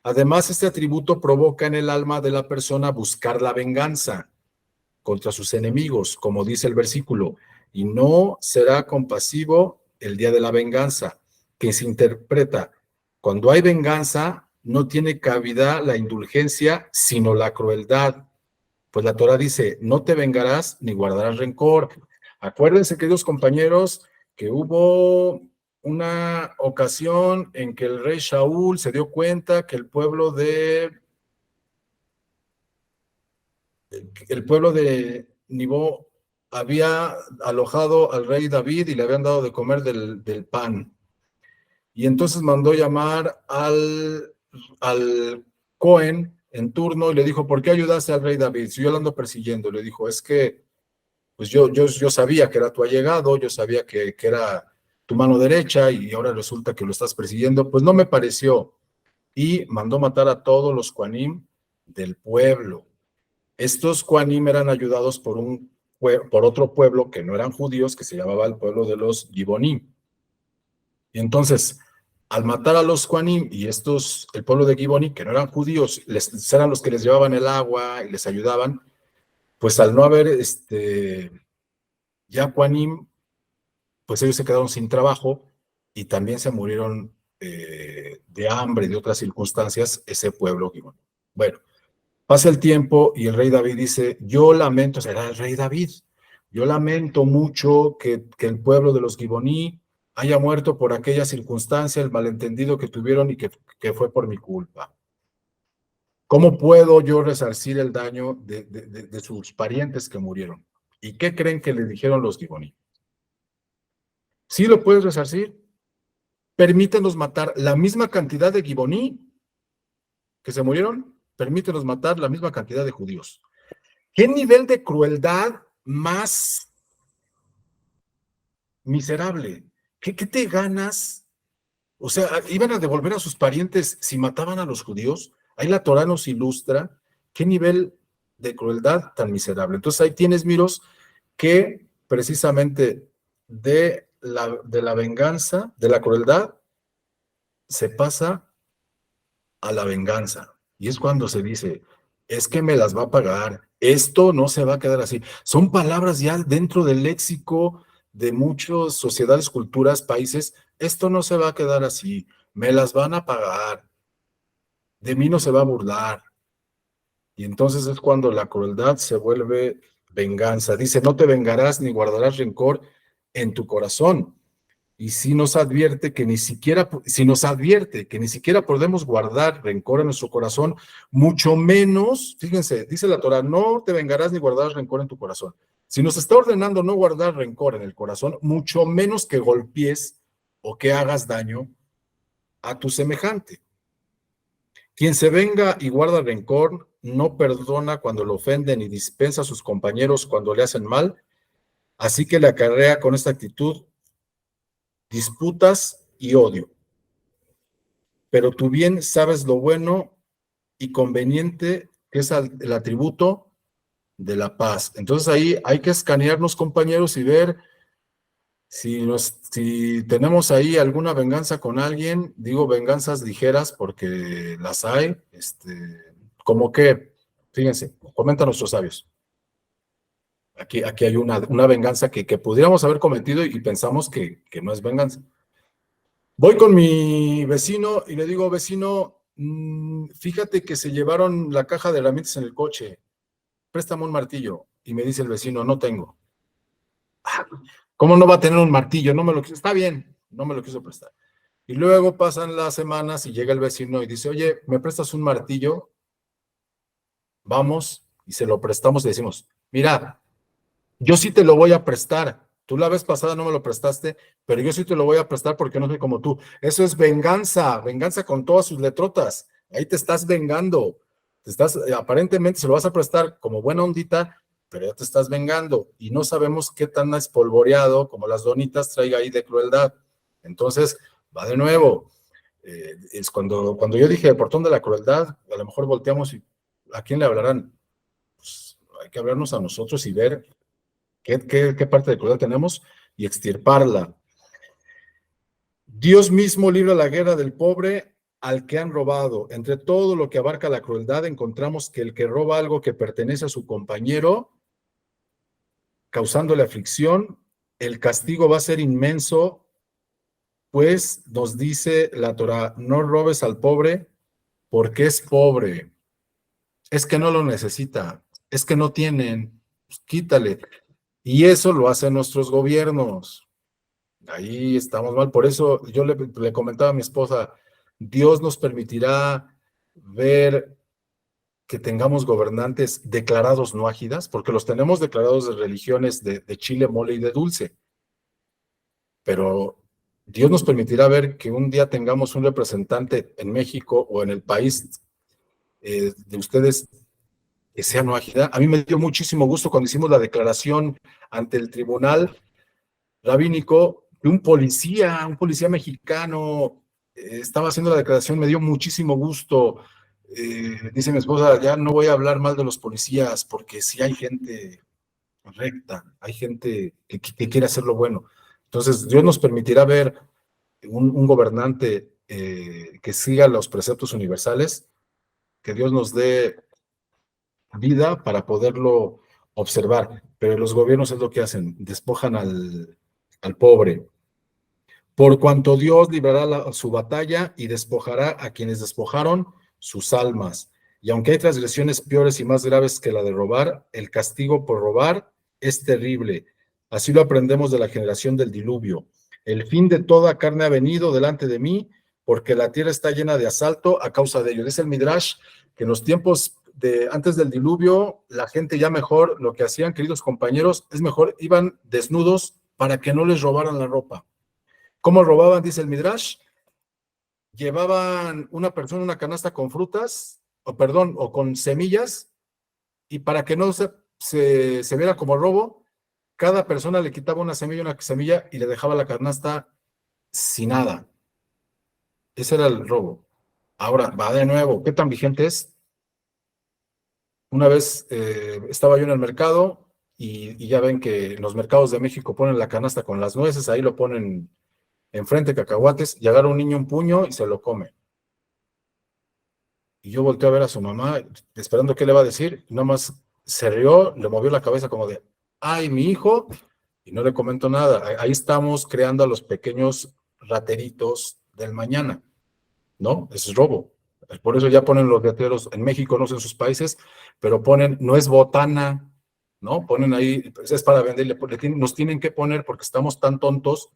Además, este atributo provoca en el alma de la persona buscar la venganza contra sus enemigos, como dice el versículo, y no será compasivo el día de la venganza, que se interpreta, cuando hay venganza, no tiene cabida la indulgencia, sino la crueldad. Pues la Torah dice, no te vengarás ni guardarás rencor. Acuérdense, queridos compañeros, que hubo una ocasión en que el rey Shaul se dio cuenta que el pueblo de Nibó había alojado al rey David y le habían dado de comer del pan. Y entonces mandó llamar al Cohen en turno y le dijo, ¿por qué ayudaste al rey David? Si yo lo ando persiguiendo. Le dijo, es que pues yo sabía que era tu allegado, yo sabía que era tu mano derecha y ahora resulta que lo estás persiguiendo. Pues no me pareció. Y mandó matar a todos los Kohanim del pueblo. Estos Kohanim eran ayudados por otro pueblo que no eran judíos, que se llamaba el pueblo de los Gibonim. Y entonces, al matar a los Kohanim y el pueblo de Gibonim, que no eran judíos, eran los que les llevaban el agua y les ayudaban, pues al no haber ya Kohanim, pues ellos se quedaron sin trabajo y también se murieron de hambre y de otras circunstancias ese pueblo Gibonim. Bueno, pasa el tiempo y el rey David dice, yo lamento, será el rey David, yo lamento mucho que el pueblo de los Giboní haya muerto por aquella circunstancia, el malentendido que tuvieron y que fue por mi culpa. ¿Cómo puedo yo resarcir el daño de sus parientes que murieron? ¿Y qué creen que le dijeron los Giboní? ¿Sí lo puedes resarcir? Permítenos matar la misma cantidad de Giboní que se murieron, permítenos matar la misma cantidad de judíos. ¿Qué nivel de crueldad más miserable? ¿Qué te ganas? O sea, ¿iban a devolver a sus parientes si mataban a los judíos? Ahí la Torá nos ilustra qué nivel de crueldad tan miserable. Entonces ahí tienes, Miros, que precisamente de la venganza, de la crueldad, se pasa a la venganza. Y es cuando se dice, es que me las va a pagar, esto no se va a quedar así. Son palabras ya dentro del léxico de muchas sociedades, culturas, países, esto no se va a quedar así, me las van a pagar, de mí no se va a burlar. Y entonces es cuando la crueldad se vuelve venganza. Dice, no te vengarás ni guardarás rencor en tu corazón. Y si nos advierte que ni siquiera podemos guardar rencor en nuestro corazón, mucho menos, fíjense, dice la Torá, no te vengarás ni guardarás rencor en tu corazón. Si nos está ordenando no guardar rencor en el corazón, mucho menos que golpees o que hagas daño a tu semejante. Quien se venga y guarda rencor, no perdona cuando lo ofenden y dispensa a sus compañeros cuando le hacen mal, así que le acarrea con esta actitud disputas y odio. Pero tú bien sabes lo bueno y conveniente que es el atributo de la paz. Entonces ahí hay que escanearnos, compañeros, y ver si tenemos ahí alguna venganza con alguien. Digo venganzas ligeras porque las hay, como que, fíjense, comentan nuestros sabios. Aquí hay una venganza que pudiéramos haber cometido y pensamos que no es venganza. Voy con mi vecino y le digo, vecino, fíjate que se llevaron la caja de herramientas en el coche, préstame un martillo. Y me dice el vecino, no tengo. ¿Cómo no va a tener un martillo? No me lo quiso, está bien, no me lo quiso prestar. Y luego pasan las semanas y llega el vecino y dice, oye, ¿me prestas un martillo? Vamos y se lo prestamos y decimos, mira, yo sí te lo voy a prestar. Tú la vez pasada no me lo prestaste, pero yo sí te lo voy a prestar porque no soy como tú. Eso es venganza, venganza con todas sus letrotas. Ahí te estás vengando. Aparentemente se lo vas a prestar como buena ondita, pero ya te estás vengando. Y no sabemos qué tan espolvoreado como las donitas traiga ahí de crueldad. Entonces, va de nuevo. Es cuando yo dije el portón de la crueldad, a lo mejor volteamos y ¿a quién le hablarán? Pues hay que hablarnos a nosotros y ver ¿qué parte de crueldad tenemos? Y extirparla. Dios mismo libra la guerra del pobre al que han robado. Entre todo lo que abarca la crueldad, encontramos que el que roba algo que pertenece a su compañero, causándole aflicción, el castigo va a ser inmenso, pues nos dice la Torá, no robes al pobre porque es pobre. Es que no lo necesita, es que no tienen, pues quítale. Y eso lo hacen nuestros gobiernos. Ahí estamos mal. Por eso yo le comentaba a mi esposa, Dios nos permitirá ver que tengamos gobernantes declarados no ágidas, porque los tenemos declarados de religiones de chile, mole y de dulce. Pero Dios nos permitirá ver que un día tengamos un representante en México o en el país de ustedes que sea no ágida. A mí me dio muchísimo gusto cuando hicimos la declaración ante el tribunal rabínico que un policía mexicano estaba haciendo la declaración, me dio muchísimo gusto. Dice mi esposa, ya no voy a hablar mal de los policías, porque sí hay gente recta, hay gente que quiere hacer lo bueno. Entonces, Dios nos permitirá ver un gobernante que siga los preceptos universales, que Dios nos dé vida para poderlo observar. Pero los gobiernos es lo que hacen, despojan al pobre. Por cuanto Dios librará su batalla y despojará a quienes despojaron sus almas. Y aunque hay transgresiones peores y más graves que la de robar, el castigo por robar es terrible. Así lo aprendemos de la generación del diluvio. El fin de toda carne ha venido delante de mí, porque la tierra está llena de asalto a causa de ello. Dice el Midrash que en los tiempos antes del diluvio, la gente ya mejor, lo que hacían, queridos compañeros, es mejor, iban desnudos para que no les robaran la ropa. ¿Cómo robaban? Dice el Midrash. Llevaban una persona una canasta con frutas, o con semillas, y para que no se viera como robo, cada persona le quitaba una semilla y le dejaba la canasta sin nada. Ese era el robo. Ahora, va de nuevo, ¿qué tan vigente es? Una vez estaba yo en el mercado y ya ven que en los mercados de México ponen la canasta con las nueces, ahí lo ponen enfrente, cacahuates, y agarra un niño un puño y se lo come. Y yo volteé a ver a su mamá, esperando qué le va a decir, y nada más se rió, le movió la cabeza como de, ay, mi hijo, y no le comento nada. Ahí estamos creando a los pequeños rateritos del mañana, ¿no? Es robo. Por eso ya ponen los letreros en México, no sé en sus países, pero ponen, no es botana, ¿no? Ponen ahí, pues es para venderle, nos tienen que poner porque estamos tan tontos,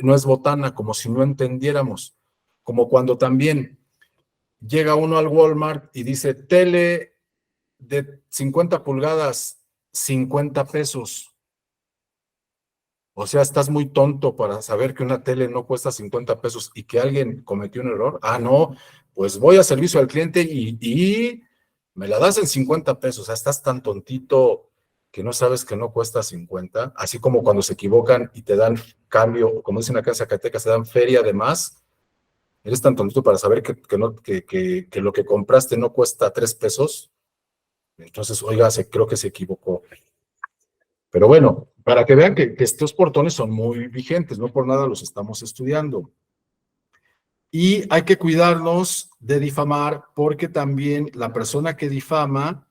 no es botana, como si no entendiéramos. Como cuando también llega uno al Walmart y dice, tele de 50 pulgadas, 50 pesos. O sea, estás muy tonto para saber que una tele no cuesta 50 pesos y que alguien cometió un error. Ah, no, pues voy a servicio al cliente y me la das en 50 pesos. O sea, estás tan tontito que no sabes que no cuesta 50. Así como cuando se equivocan y te dan cambio, como dicen acá en Zacatecas, te dan feria de más. Eres tan tontito para saber que lo que compraste no cuesta 3 pesos. Entonces, oiga, creo que se equivocó. Pero bueno, para que vean que estos portones son muy vigentes, no por nada los estamos estudiando. Y hay que cuidarnos de difamar, porque también la persona que difama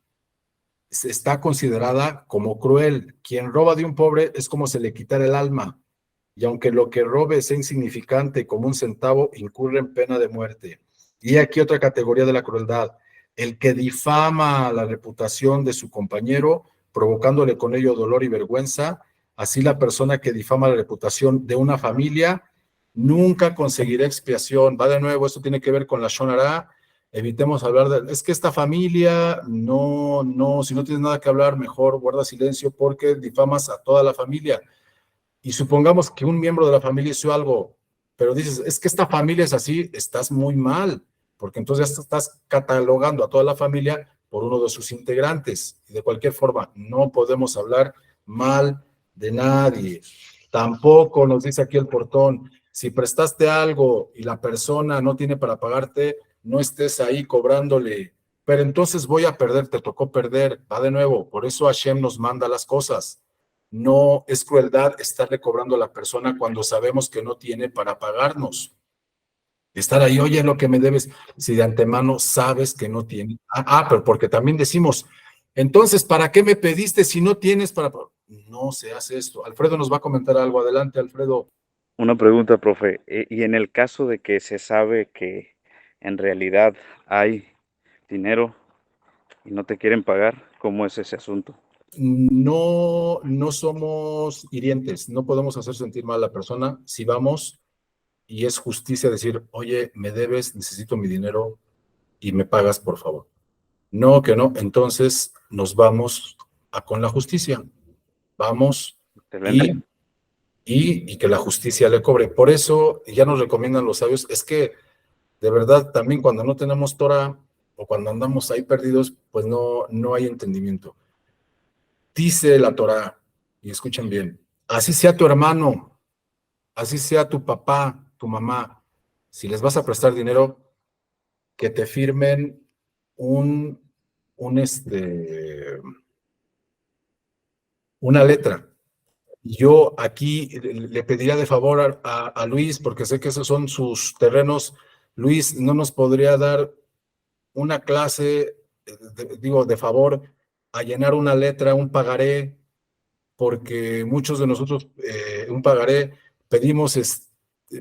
está considerada como cruel. Quien roba de un pobre es como si le quitara el alma. Y aunque lo que robe sea insignificante como un centavo, incurre en pena de muerte. Y aquí otra categoría de la crueldad: el que difama la reputación de su compañero, provocándole con ello dolor y vergüenza. Así la persona que difama la reputación de una familia nunca conseguirá expiación. Va de nuevo, esto tiene que ver con la Shonara. Evitemos hablar es que esta familia, no, si no tienes nada que hablar, mejor guarda silencio, porque difamas a toda la familia. Y supongamos que un miembro de la familia hizo algo, pero dices, es que esta familia es así, estás muy mal, porque entonces ya estás catalogando a toda la familia por uno de sus integrantes. Y de cualquier forma, no podemos hablar mal de nadie. Tampoco nos dice aquí el portón, si prestaste algo y la persona no tiene para pagarte, no estés ahí cobrándole. Pero entonces voy a perder, te tocó perder. Va de nuevo, por eso Hashem nos manda las cosas. No es crueldad estarle cobrando a la persona cuando sabemos que no tiene para pagarnos. Estar ahí, oye, lo que me debes, si de antemano sabes que no tiene. Pero porque también decimos, entonces, ¿para qué me pediste si no tienes para pagar? No se hace esto. Alfredo nos va a comentar algo. Adelante, Alfredo. Una pregunta, profe. Y en el caso de que se sabe que en realidad hay dinero y no te quieren pagar, ¿cómo es ese asunto? no somos hirientes, no podemos hacer sentir mal a la persona si vamos y es justicia decir, oye, me debes, necesito mi dinero y me pagas, por favor. No, que no, entonces nos vamos con la justicia. Vamos Excelente. y que la justicia le cobre. Por eso ya nos recomiendan los sabios, es que de verdad también cuando no tenemos Torah o cuando andamos ahí perdidos, pues no hay entendimiento. Dice la Torah, y escuchen bien, así sea tu hermano, así sea tu papá, tu mamá, si les vas a prestar dinero, que te firmen una letra. Yo aquí le pediría de favor a Luis, porque sé que esos son sus terrenos. Luis, ¿no nos podría dar una clase, de favor, a llenar una letra, un pagaré? Porque muchos de nosotros, un pagaré, pedimos,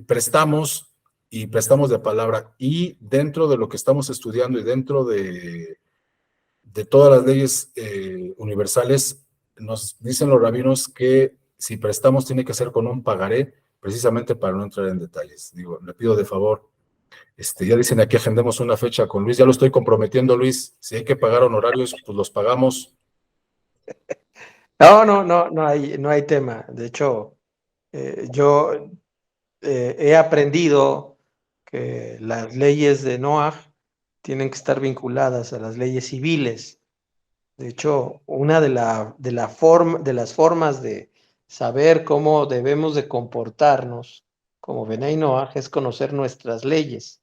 prestamos y prestamos de palabra. Y dentro de lo que estamos estudiando y dentro de todas las leyes universales, nos dicen los rabinos que si prestamos tiene que ser con un pagaré, precisamente para no entrar en detalles. Digo, le pido de favor, ya dicen aquí agendemos una fecha con Luis, ya lo estoy comprometiendo, Luis, si hay que pagar honorarios, pues los pagamos. No hay tema. De hecho, yo he aprendido que las leyes de Noah tienen que estar vinculadas a las leyes civiles. De hecho, una de las formas de saber cómo debemos de comportarnos como Benay Noah es conocer nuestras leyes.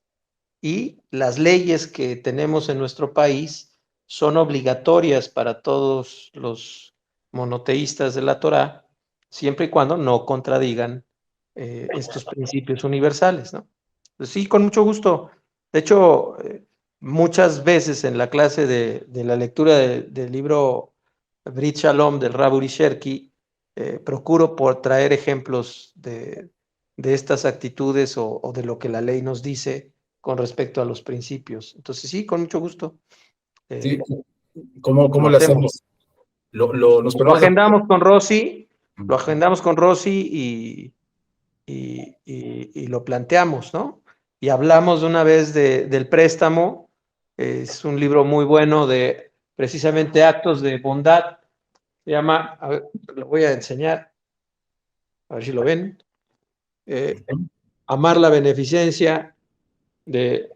Y las leyes que tenemos en nuestro país son obligatorias para todos los monoteístas de la Torá, siempre y cuando no contradigan estos principios universales, ¿no? Pues sí, con mucho gusto. De hecho, muchas veces en la clase de la lectura del libro Brit Shalom del Rav Uri Sherki, procuro por traer ejemplos de estas actitudes o de lo que la ley nos dice con respecto a los principios. Entonces, sí, con mucho gusto. Sí, ¿cómo lo le hacemos. hacemos? Nos Lo permite- agendamos con Rosy, y lo planteamos, ¿no? Y hablamos de una vez del préstamo. Es un libro muy bueno de precisamente actos de bondad. Se llama, a ver, lo voy a enseñar, a ver si lo ven. Amar la beneficencia de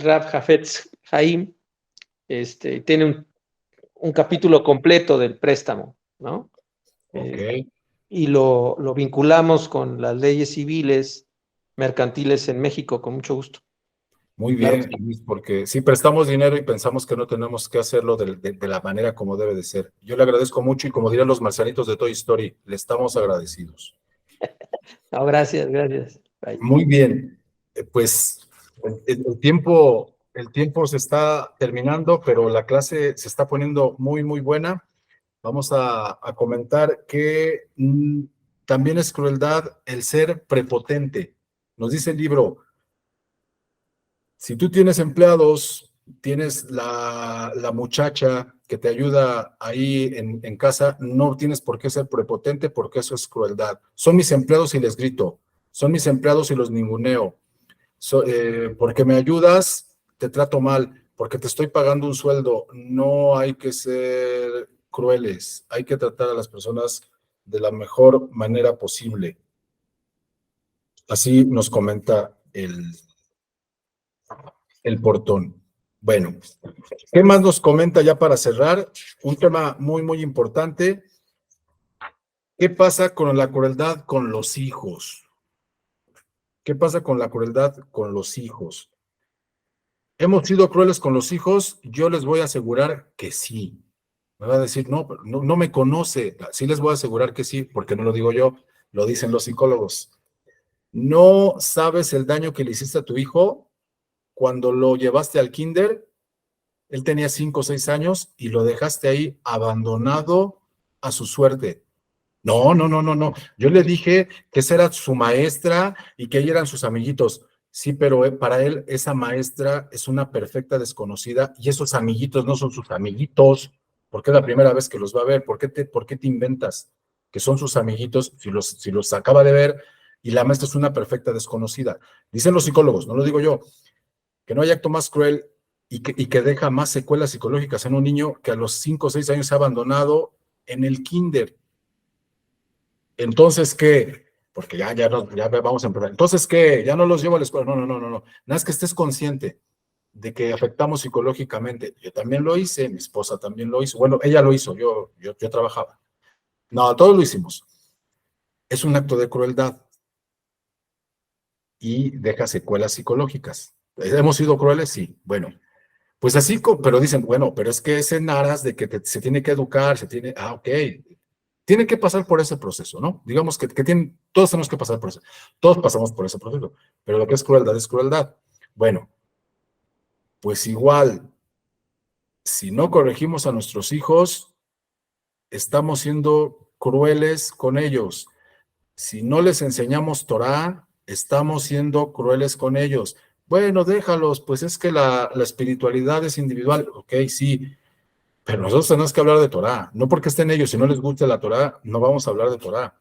Rav Hafetz Haim. Tiene un capítulo completo del préstamo, ¿no? Ok. Y lo vinculamos con las leyes civiles mercantiles en México, con mucho gusto. Muy Claro bien, Luis, porque si prestamos dinero y pensamos que no tenemos que hacerlo de la manera como debe de ser. Yo le agradezco mucho y como dirían los marcianitos de Toy Story, le estamos agradecidos. No, gracias. Bye. Muy bien, pues el tiempo se está terminando, pero la clase se está poniendo muy, muy buena. Vamos a comentar que también es crueldad el ser prepotente. Nos dice el libro, si tú tienes empleados, tienes la muchacha que te ayuda ahí en casa, no tienes por qué ser prepotente porque eso es crueldad. Son mis empleados y les grito, son mis empleados y los ninguneo. Porque me ayudas, te trato mal, porque te estoy pagando un sueldo. No hay que ser crueles, hay que tratar a las personas de la mejor manera posible. Así nos comenta el portón. Bueno, ¿qué más nos comenta ya para cerrar? Un tema muy, muy importante. ¿Qué pasa con la crueldad con los hijos? ¿Qué pasa con la crueldad con los hijos? ¿Hemos sido crueles con los hijos? Yo les voy a asegurar que sí. Me va a decir, no me conoce. Sí les voy a asegurar que sí, porque no lo digo yo, lo dicen los psicólogos. ¿No sabes el daño que le hiciste a tu hijo cuando lo llevaste al kinder? Él tenía 5 o 6 años y lo dejaste ahí abandonado a su suerte. No. Yo le dije que esa era su maestra y que ellos eran sus amiguitos. Sí, pero para él esa maestra es una perfecta desconocida y esos amiguitos no son sus amiguitos. porque es la primera vez que los va a ver. ¿Por qué te inventas que son sus amiguitos si los acaba de ver y la maestra es una perfecta desconocida? Dicen los psicólogos, no lo digo yo, que no hay acto más cruel y que deja más secuelas psicológicas en un niño que a los 5 o 6 años se ha abandonado en el kinder. Entonces, ¿qué? Porque ya vamos a empezar. Entonces, ¿qué? Ya no los llevo a la escuela. No. Nada más que estés consciente de que afectamos psicológicamente. Yo también lo hice, mi esposa también lo hizo. Bueno, ella lo hizo, yo trabajaba. No, todos lo hicimos. Es un acto de crueldad y deja secuelas psicológicas. ¿Hemos sido crueles? Sí. Bueno, pues así, pero dicen, bueno, pero es que es en aras de que se tiene que educar, ok. Tiene que pasar por ese proceso, ¿no? Digamos que todos tenemos que pasar por eso. Todos pasamos por ese proceso, pero lo que es crueldad es crueldad. Bueno, pues igual, si no corregimos a nuestros hijos, estamos siendo crueles con ellos. Si no les enseñamos Torah, estamos siendo crueles con ellos. Bueno, déjalos, pues es que la espiritualidad es individual. Ok, sí, pero nosotros tenemos que hablar de Torah. No porque estén ellos, si no les gusta la Torah, no vamos a hablar de Torah.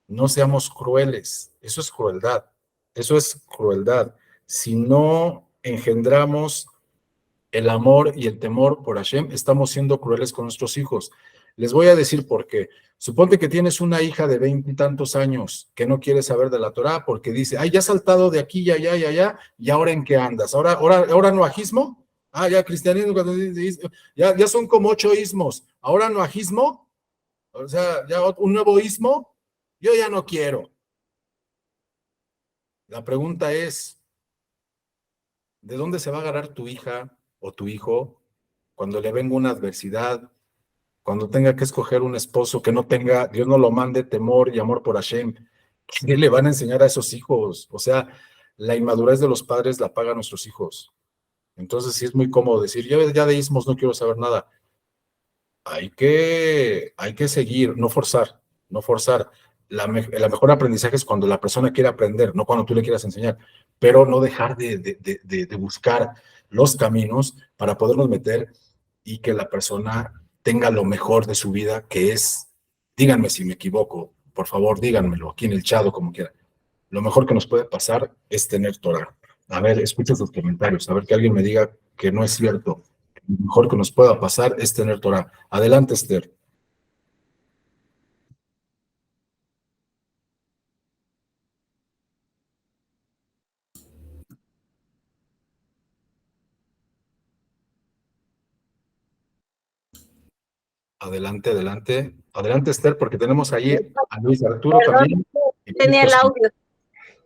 No seamos crueles. Eso es crueldad. Eso es crueldad. Si no engendramos el amor y el temor por Hashem, estamos siendo crueles con nuestros hijos. Les voy a decir por qué. Suponte que tienes una hija de 20 y tantos años que no quiere saber de la Torah porque dice, ay, ya has saltado de aquí y allá y allá, ¿y ahora en qué andas? ¿Ahora noajismo? Ah, ya cristianismo, ya son como 8 ismos. ¿Ahora noajismo? O sea, ya un nuevo ismo. Yo ya no quiero. La pregunta es, ¿de dónde se va a agarrar tu hija o tu hijo cuando le venga una adversidad, cuando tenga que escoger un esposo que no tenga, Dios no lo mande, temor y amor por Hashem? ¿Qué le van a enseñar a esos hijos? O sea, la inmadurez de los padres la pagan nuestros hijos. Entonces sí es muy cómodo decir, yo ya de ismos no quiero saber nada. Hay que seguir, no forzar. El mejor aprendizaje es cuando la persona quiere aprender, no cuando tú le quieras enseñar, pero no dejar de buscar los caminos para podernos meter y que la persona tenga lo mejor de su vida, que es, díganme si me equivoco, por favor, díganmelo aquí en el chat o como quiera. Lo mejor que nos puede pasar es tener Torah. A ver, escucha sus comentarios, a ver que alguien me diga que no es cierto. Lo mejor que nos pueda pasar es tener Torah. Adelante, Esther. Adelante, Esther, porque tenemos ahí a Luis Arturo también. Tenía el audio.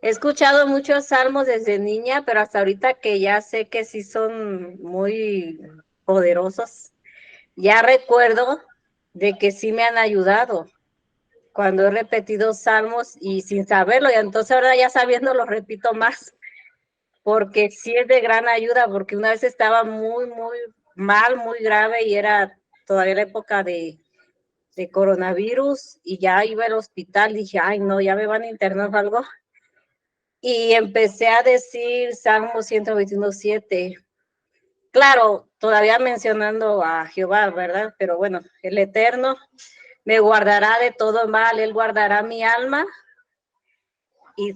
He escuchado muchos salmos desde niña, pero hasta ahorita que ya sé que sí son muy poderosos, ya recuerdo de que sí me han ayudado cuando he repetido salmos y sin saberlo, y entonces ahora ya sabiendo lo repito más, porque sí es de gran ayuda, porque una vez estaba muy mal, muy grave, y era todavía la época de coronavirus, y ya iba al hospital, dije, ay no, ya me van a internar o algo, y empecé a decir Salmo 121:7, claro, todavía mencionando a Jehová, ¿verdad? Pero bueno, el Eterno me guardará de todo mal, Él guardará mi alma, y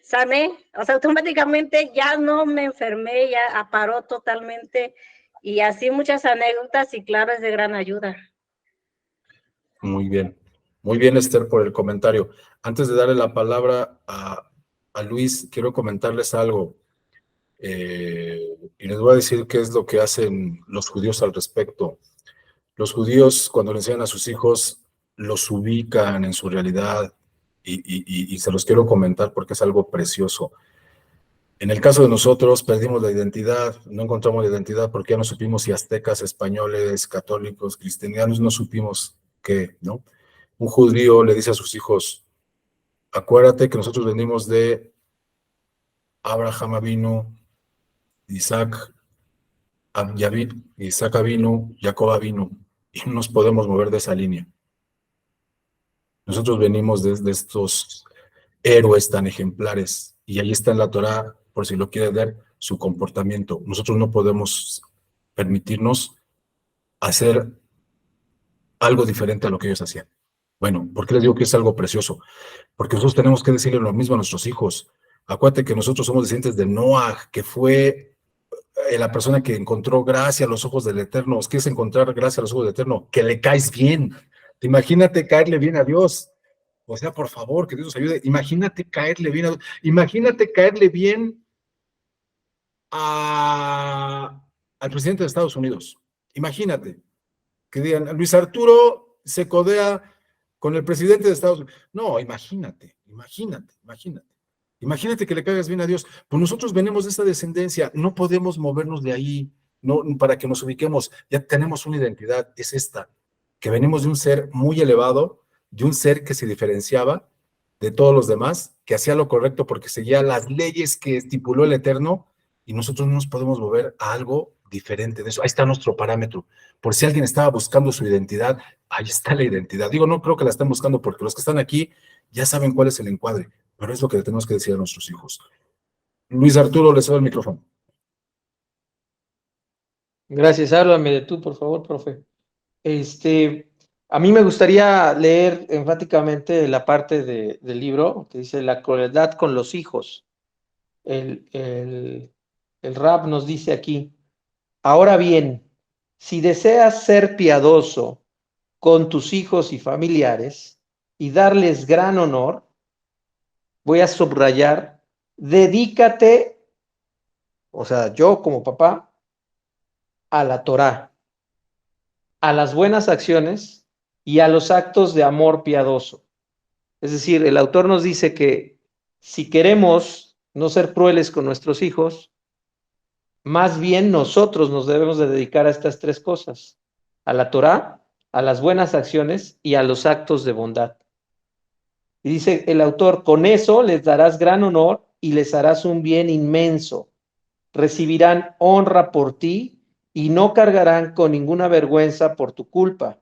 sané, o sea, automáticamente ya no me enfermé, ya paró totalmente, y así muchas anécdotas, y claro, es de gran ayuda. Muy bien, Esther, por el comentario. Antes de darle la palabra a Luis, quiero comentarles algo, y les voy a decir qué es lo que hacen los judíos al respecto. Los judíos, cuando le enseñan a sus hijos, los ubican en su realidad, y se los quiero comentar porque es algo precioso. En el caso de nosotros, perdimos la identidad, no encontramos la identidad porque ya no supimos si aztecas, españoles, católicos, cristianos, no supimos qué, ¿no? Un judío le dice a sus hijos, acuérdate que nosotros venimos de Abraham Avinu, Isaac Avinu, Jacob Avinu, y no nos podemos mover de esa línea. Nosotros venimos de estos héroes tan ejemplares, y ahí está en la Torah, por si lo quiere ver, su comportamiento. Nosotros no podemos permitirnos hacer algo diferente a lo que ellos hacían. Bueno, ¿por qué les digo que es algo precioso? Porque nosotros tenemos que decirle lo mismo a nuestros hijos. Acuérdate que nosotros somos descendientes de Noah, que fue la persona que encontró gracia a los ojos del Eterno. ¿Qué es encontrar gracia a los ojos del Eterno? Que le caes bien. Imagínate caerle bien a Dios. O sea, por favor, que Dios nos ayude. Imagínate caerle bien a Dios. Imagínate caerle bien al presidente de Estados Unidos. Imagínate que digan, Luis Arturo se codea con el presidente de Estados Unidos. No, imagínate. Imagínate que le caigas bien a Dios. Pues nosotros venimos de esa descendencia, no podemos movernos de ahí, no, para que nos ubiquemos. Ya tenemos una identidad, es esta, que venimos de un ser muy elevado, de un ser que se diferenciaba de todos los demás, que hacía lo correcto porque seguía las leyes que estipuló el Eterno, y nosotros no nos podemos mover a algo diferente de eso. Ahí está nuestro parámetro. Por si alguien estaba buscando su identidad, ahí está la identidad. Digo, no creo que la estén buscando porque los que están aquí ya saben cuál es el encuadre, pero es lo que le tenemos que decir a nuestros hijos. Luis Arturo, le cedo el micrófono. Gracias, háblame de tú, por favor, profe. A mí me gustaría leer enfáticamente la parte del libro que dice la crueldad con los hijos. El Rab nos dice aquí, ahora bien, si deseas ser piadoso con tus hijos y familiares y darles gran honor, voy a subrayar, dedícate, o sea, yo como papá, a la Torá, a las buenas acciones y a los actos de amor piadoso. Es decir, el autor nos dice que si queremos no ser crueles con nuestros hijos, más bien nosotros nos debemos de dedicar a estas tres cosas, a la Torá, a las buenas acciones y a los actos de bondad. Y dice el autor, con eso les darás gran honor y les harás un bien inmenso. Recibirán honra por ti y no cargarán con ninguna vergüenza por tu culpa,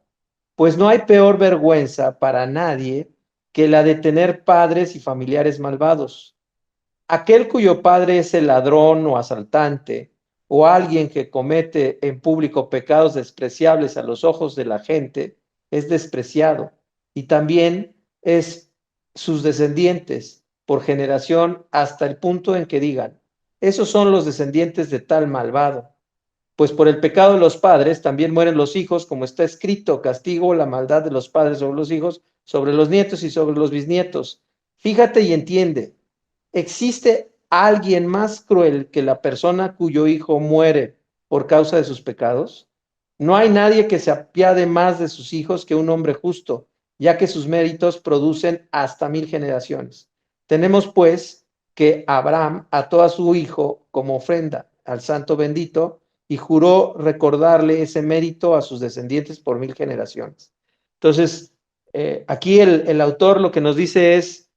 pues no hay peor vergüenza para nadie que la de tener padres y familiares malvados. Aquel cuyo padre es el ladrón o asaltante, o alguien que comete en público pecados despreciables a los ojos de la gente, es despreciado, y también es sus descendientes por generación hasta el punto en que digan, esos son los descendientes de tal malvado. Pues por el pecado de los padres también mueren los hijos, como está escrito, castigo la maldad de los padres sobre los hijos, sobre los nietos y sobre los bisnietos. Fíjate y entiende, ¿existe alguien más cruel que la persona cuyo hijo muere por causa de sus pecados? No hay nadie que se apiade más de sus hijos que un hombre justo, ya que sus méritos producen hasta 1000 generaciones. Tenemos pues que Abraham ató a su hijo como ofrenda al santo bendito y juró recordarle ese mérito a sus descendientes por 1000 generaciones. Entonces, aquí el autor lo que nos dice es,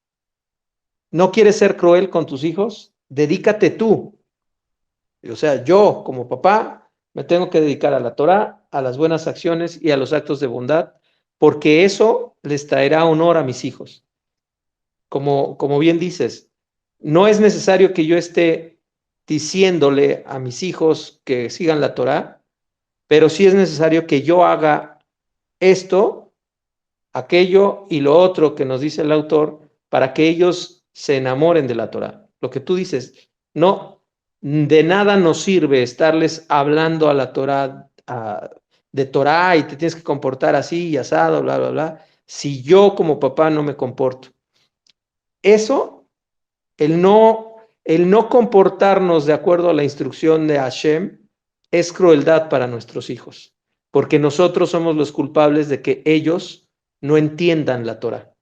¿no quieres ser cruel con tus hijos? Dedícate tú. O sea, yo como papá me tengo que dedicar a la Torá, a las buenas acciones y a los actos de bondad, porque eso les traerá honor a mis hijos. Como bien dices, no es necesario que yo esté diciéndole a mis hijos que sigan la Torá, pero sí es necesario que yo haga esto, aquello y lo otro que nos dice el autor para que ellos se enamoren de la Torá. Lo que tú dices, no, de nada nos sirve estarles hablando a la Torá, de Torá y te tienes que comportar así y asado, bla, bla, bla, si yo como papá no me comporto. Eso, el no comportarnos de acuerdo a la instrucción de Hashem es crueldad para nuestros hijos, porque nosotros somos los culpables de que ellos no entiendan la Torá.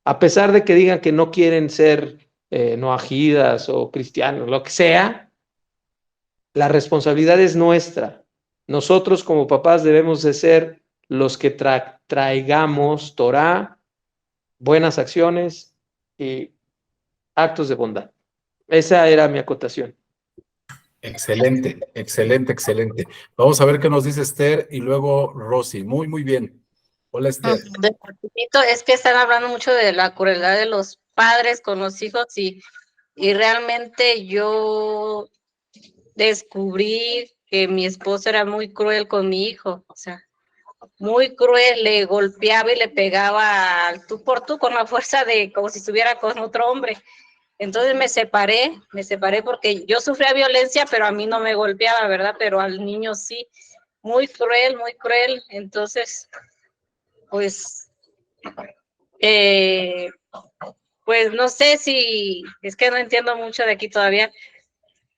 A pesar de que digan que no quieren ser noajidas o cristianos, lo que sea, la responsabilidad es nuestra. Nosotros como papás debemos de ser los que traigamos Torá, buenas acciones y actos de bondad. Esa era mi acotación. Excelente. Vamos a ver qué nos dice Esther y luego Rosy. Muy, muy bien. Hola, Esther. Es que están hablando mucho de la crueldad de los padres con los hijos y realmente yo descubrí que mi esposo era muy cruel con mi hijo, o sea, muy cruel, le golpeaba y le pegaba al tú por tú con la fuerza de como si estuviera con otro hombre. Entonces me separé porque yo sufría violencia, pero a mí no me golpeaba, ¿verdad? Pero al niño sí, muy cruel, muy cruel. Entonces, pues, pues no sé si, es que no entiendo mucho de aquí todavía.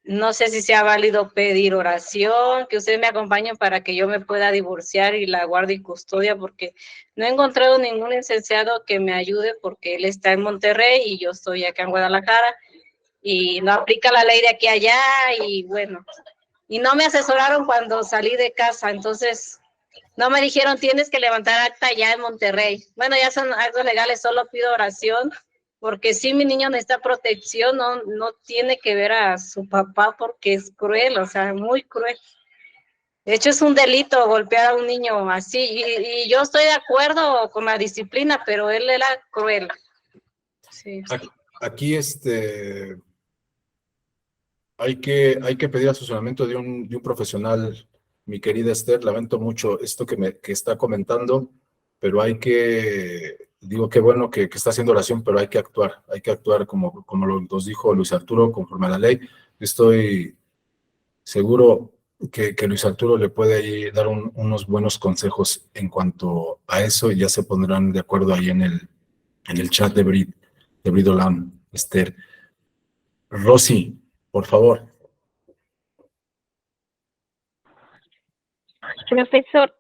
No sé si sea válido pedir oración, que ustedes me acompañen para que yo me pueda divorciar y la guarde y custodia, porque no he encontrado ningún licenciado que me ayude, porque él está en Monterrey y yo estoy acá en Guadalajara, y no aplica la ley de aquí a allá, y bueno, y no me asesoraron cuando salí de casa, entonces no me dijeron tienes que levantar acta allá en Monterrey. Bueno, ya son actos legales, solo pido oración, porque si mi niño necesita protección, no tiene que ver a su papá porque es cruel, o sea, muy cruel. De hecho, es un delito golpear a un niño así, y yo estoy de acuerdo con la disciplina, pero él era cruel. Sí. Aquí hay que pedir asesoramiento de un profesional, mi querida Esther. Lamento mucho esto que está comentando, pero digo, qué bueno que está haciendo oración, pero hay que actuar como nos dijo Luis Arturo, conforme a la ley. Estoy seguro que Luis Arturo le puede ahí dar unos buenos consejos en cuanto a eso, y ya se pondrán de acuerdo ahí en el chat de Bridolam, Esther. Rosy, por favor. Profesor,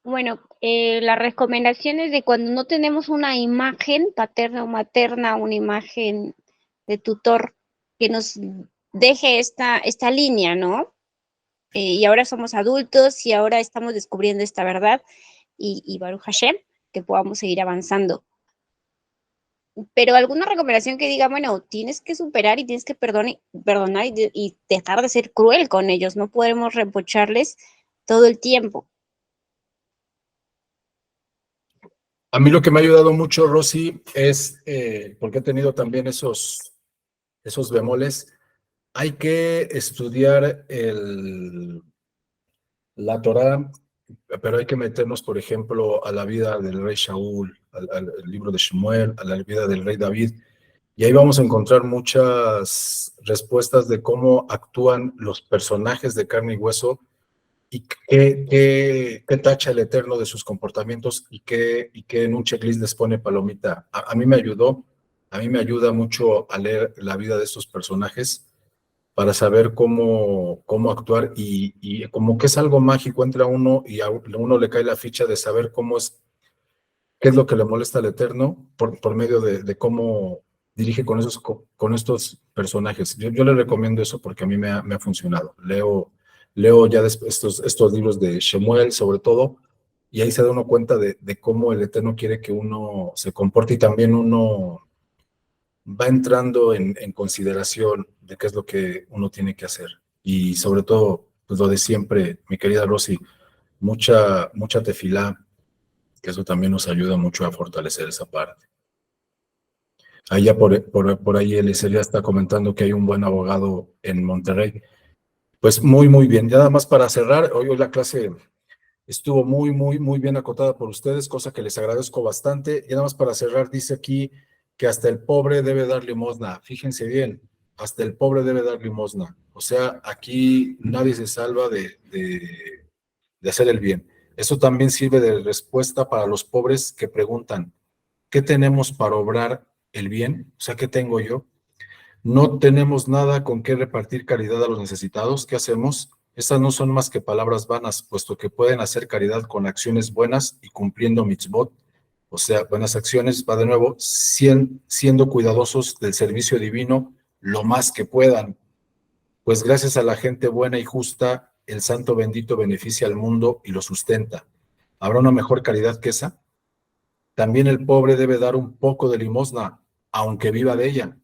bueno, las recomendaciones de cuando no tenemos una imagen paterna o materna, una imagen de tutor que nos deje esta línea, ¿no? Y ahora somos adultos y ahora estamos descubriendo esta verdad y Baruch Hashem, que podamos seguir avanzando. Pero alguna recomendación que diga, bueno, tienes que superar y tienes que perdonar y dejar de ser cruel con ellos, no podemos reprocharles todo el tiempo. A mí lo que me ha ayudado mucho, Rosy, es, porque he tenido también esos bemoles, hay que estudiar la Torá, pero hay que meternos, por ejemplo, a la vida del rey Shaul, al libro de Shemuel, a la vida del rey David, y ahí vamos a encontrar muchas respuestas de cómo actúan los personajes de carne y hueso, y qué tacha el Eterno de sus comportamientos, y qué en un checklist les pone palomita. A mí me ayuda mucho a leer la vida de estos personajes para saber cómo actuar, y como que es algo mágico, entra uno y a uno le cae la ficha de saber qué es lo que le molesta al Eterno por medio de cómo dirige con estos personajes. Yo le recomiendo eso porque a mí me ha funcionado. Leo ya estos libros de Shemuel, sobre todo, y ahí se da uno cuenta de cómo el Eterno quiere que uno se comporte, y también uno va entrando en consideración de qué es lo que uno tiene que hacer. Y sobre todo, pues lo de siempre, mi querida Rosy, mucha tefilá, que eso también nos ayuda mucho a fortalecer esa parte. Ahí ya por ahí Eliezer ya está comentando que hay un buen abogado en Monterrey. Pues muy bien. Ya nada más para cerrar, hoy la clase estuvo muy bien acotada por ustedes, cosa que les agradezco bastante. Y nada más para cerrar, dice aquí que hasta el pobre debe dar limosna. Fíjense bien, hasta el pobre debe dar limosna. O sea, aquí nadie se salva de hacer el bien. Eso también sirve de respuesta para los pobres que preguntan, ¿qué tenemos para obrar el bien? O sea, ¿qué tengo yo? No tenemos nada con qué repartir caridad a los necesitados. ¿Qué hacemos? Estas no son más que palabras vanas, puesto que pueden hacer caridad con acciones buenas y cumpliendo mitzvot, o sea, buenas acciones, va de nuevo, siendo cuidadosos del servicio divino lo más que puedan, pues gracias a la gente buena y justa, el santo bendito beneficia al mundo y lo sustenta. ¿Habrá una mejor caridad que esa? También el pobre debe dar un poco de limosna, aunque viva de ella,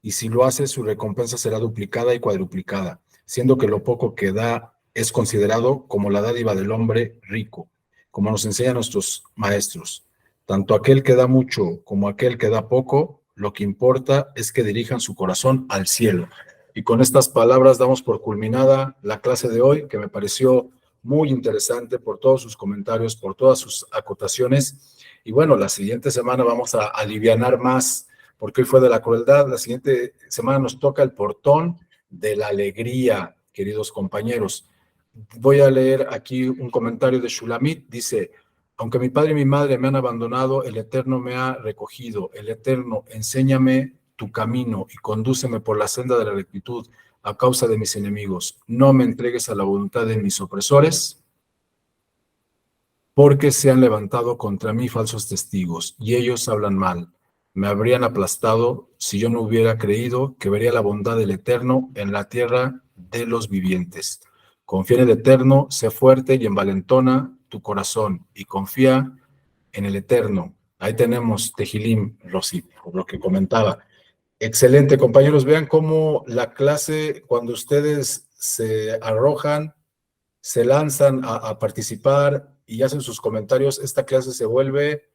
y si lo hace, su recompensa será duplicada y cuadruplicada, siendo que lo poco que da es considerado como la dádiva del hombre rico, como nos enseñan nuestros maestros. Tanto aquel que da mucho como aquel que da poco, lo que importa es que dirijan su corazón al cielo. Y con estas palabras damos por culminada la clase de hoy, que me pareció muy interesante por todos sus comentarios, por todas sus acotaciones. Y bueno, la siguiente semana vamos a alivianar más, porque hoy fue de la crueldad. La siguiente semana nos toca el portón de la alegría, queridos compañeros. Voy a leer aquí un comentario de Shulamit. Dice: aunque mi padre y mi madre me han abandonado, el Eterno me ha recogido. El Eterno, enséñame tu camino y condúceme por la senda de la rectitud a causa de mis enemigos. No me entregues a la voluntad de mis opresores, porque se han levantado contra mí falsos testigos, y ellos hablan mal. Me habrían aplastado si yo no hubiera creído que vería la bondad del Eterno en la tierra de los vivientes. Confía en el Eterno, sé fuerte y envalentona tu corazón, y confía en el Eterno. Ahí tenemos Tehilim, Rosy, por lo que comentaba. Excelente, compañeros. Vean cómo la clase, cuando ustedes se arrojan, se lanzan a participar y hacen sus comentarios, esta clase se vuelve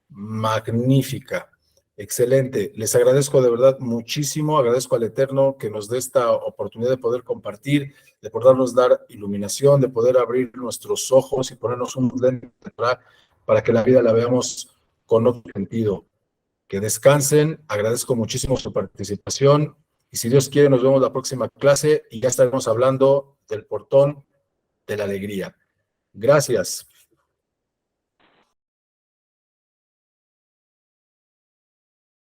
magnífica. Excelente. Les agradezco de verdad muchísimo. Agradezco al Eterno que nos dé esta oportunidad de poder compartir, de podernos dar iluminación, de poder abrir nuestros ojos y ponernos un lente para que la vida la veamos con otro sentido. Que descansen, agradezco muchísimo su participación y si Dios quiere nos vemos la próxima clase y ya estaremos hablando del portón de la alegría. Gracias.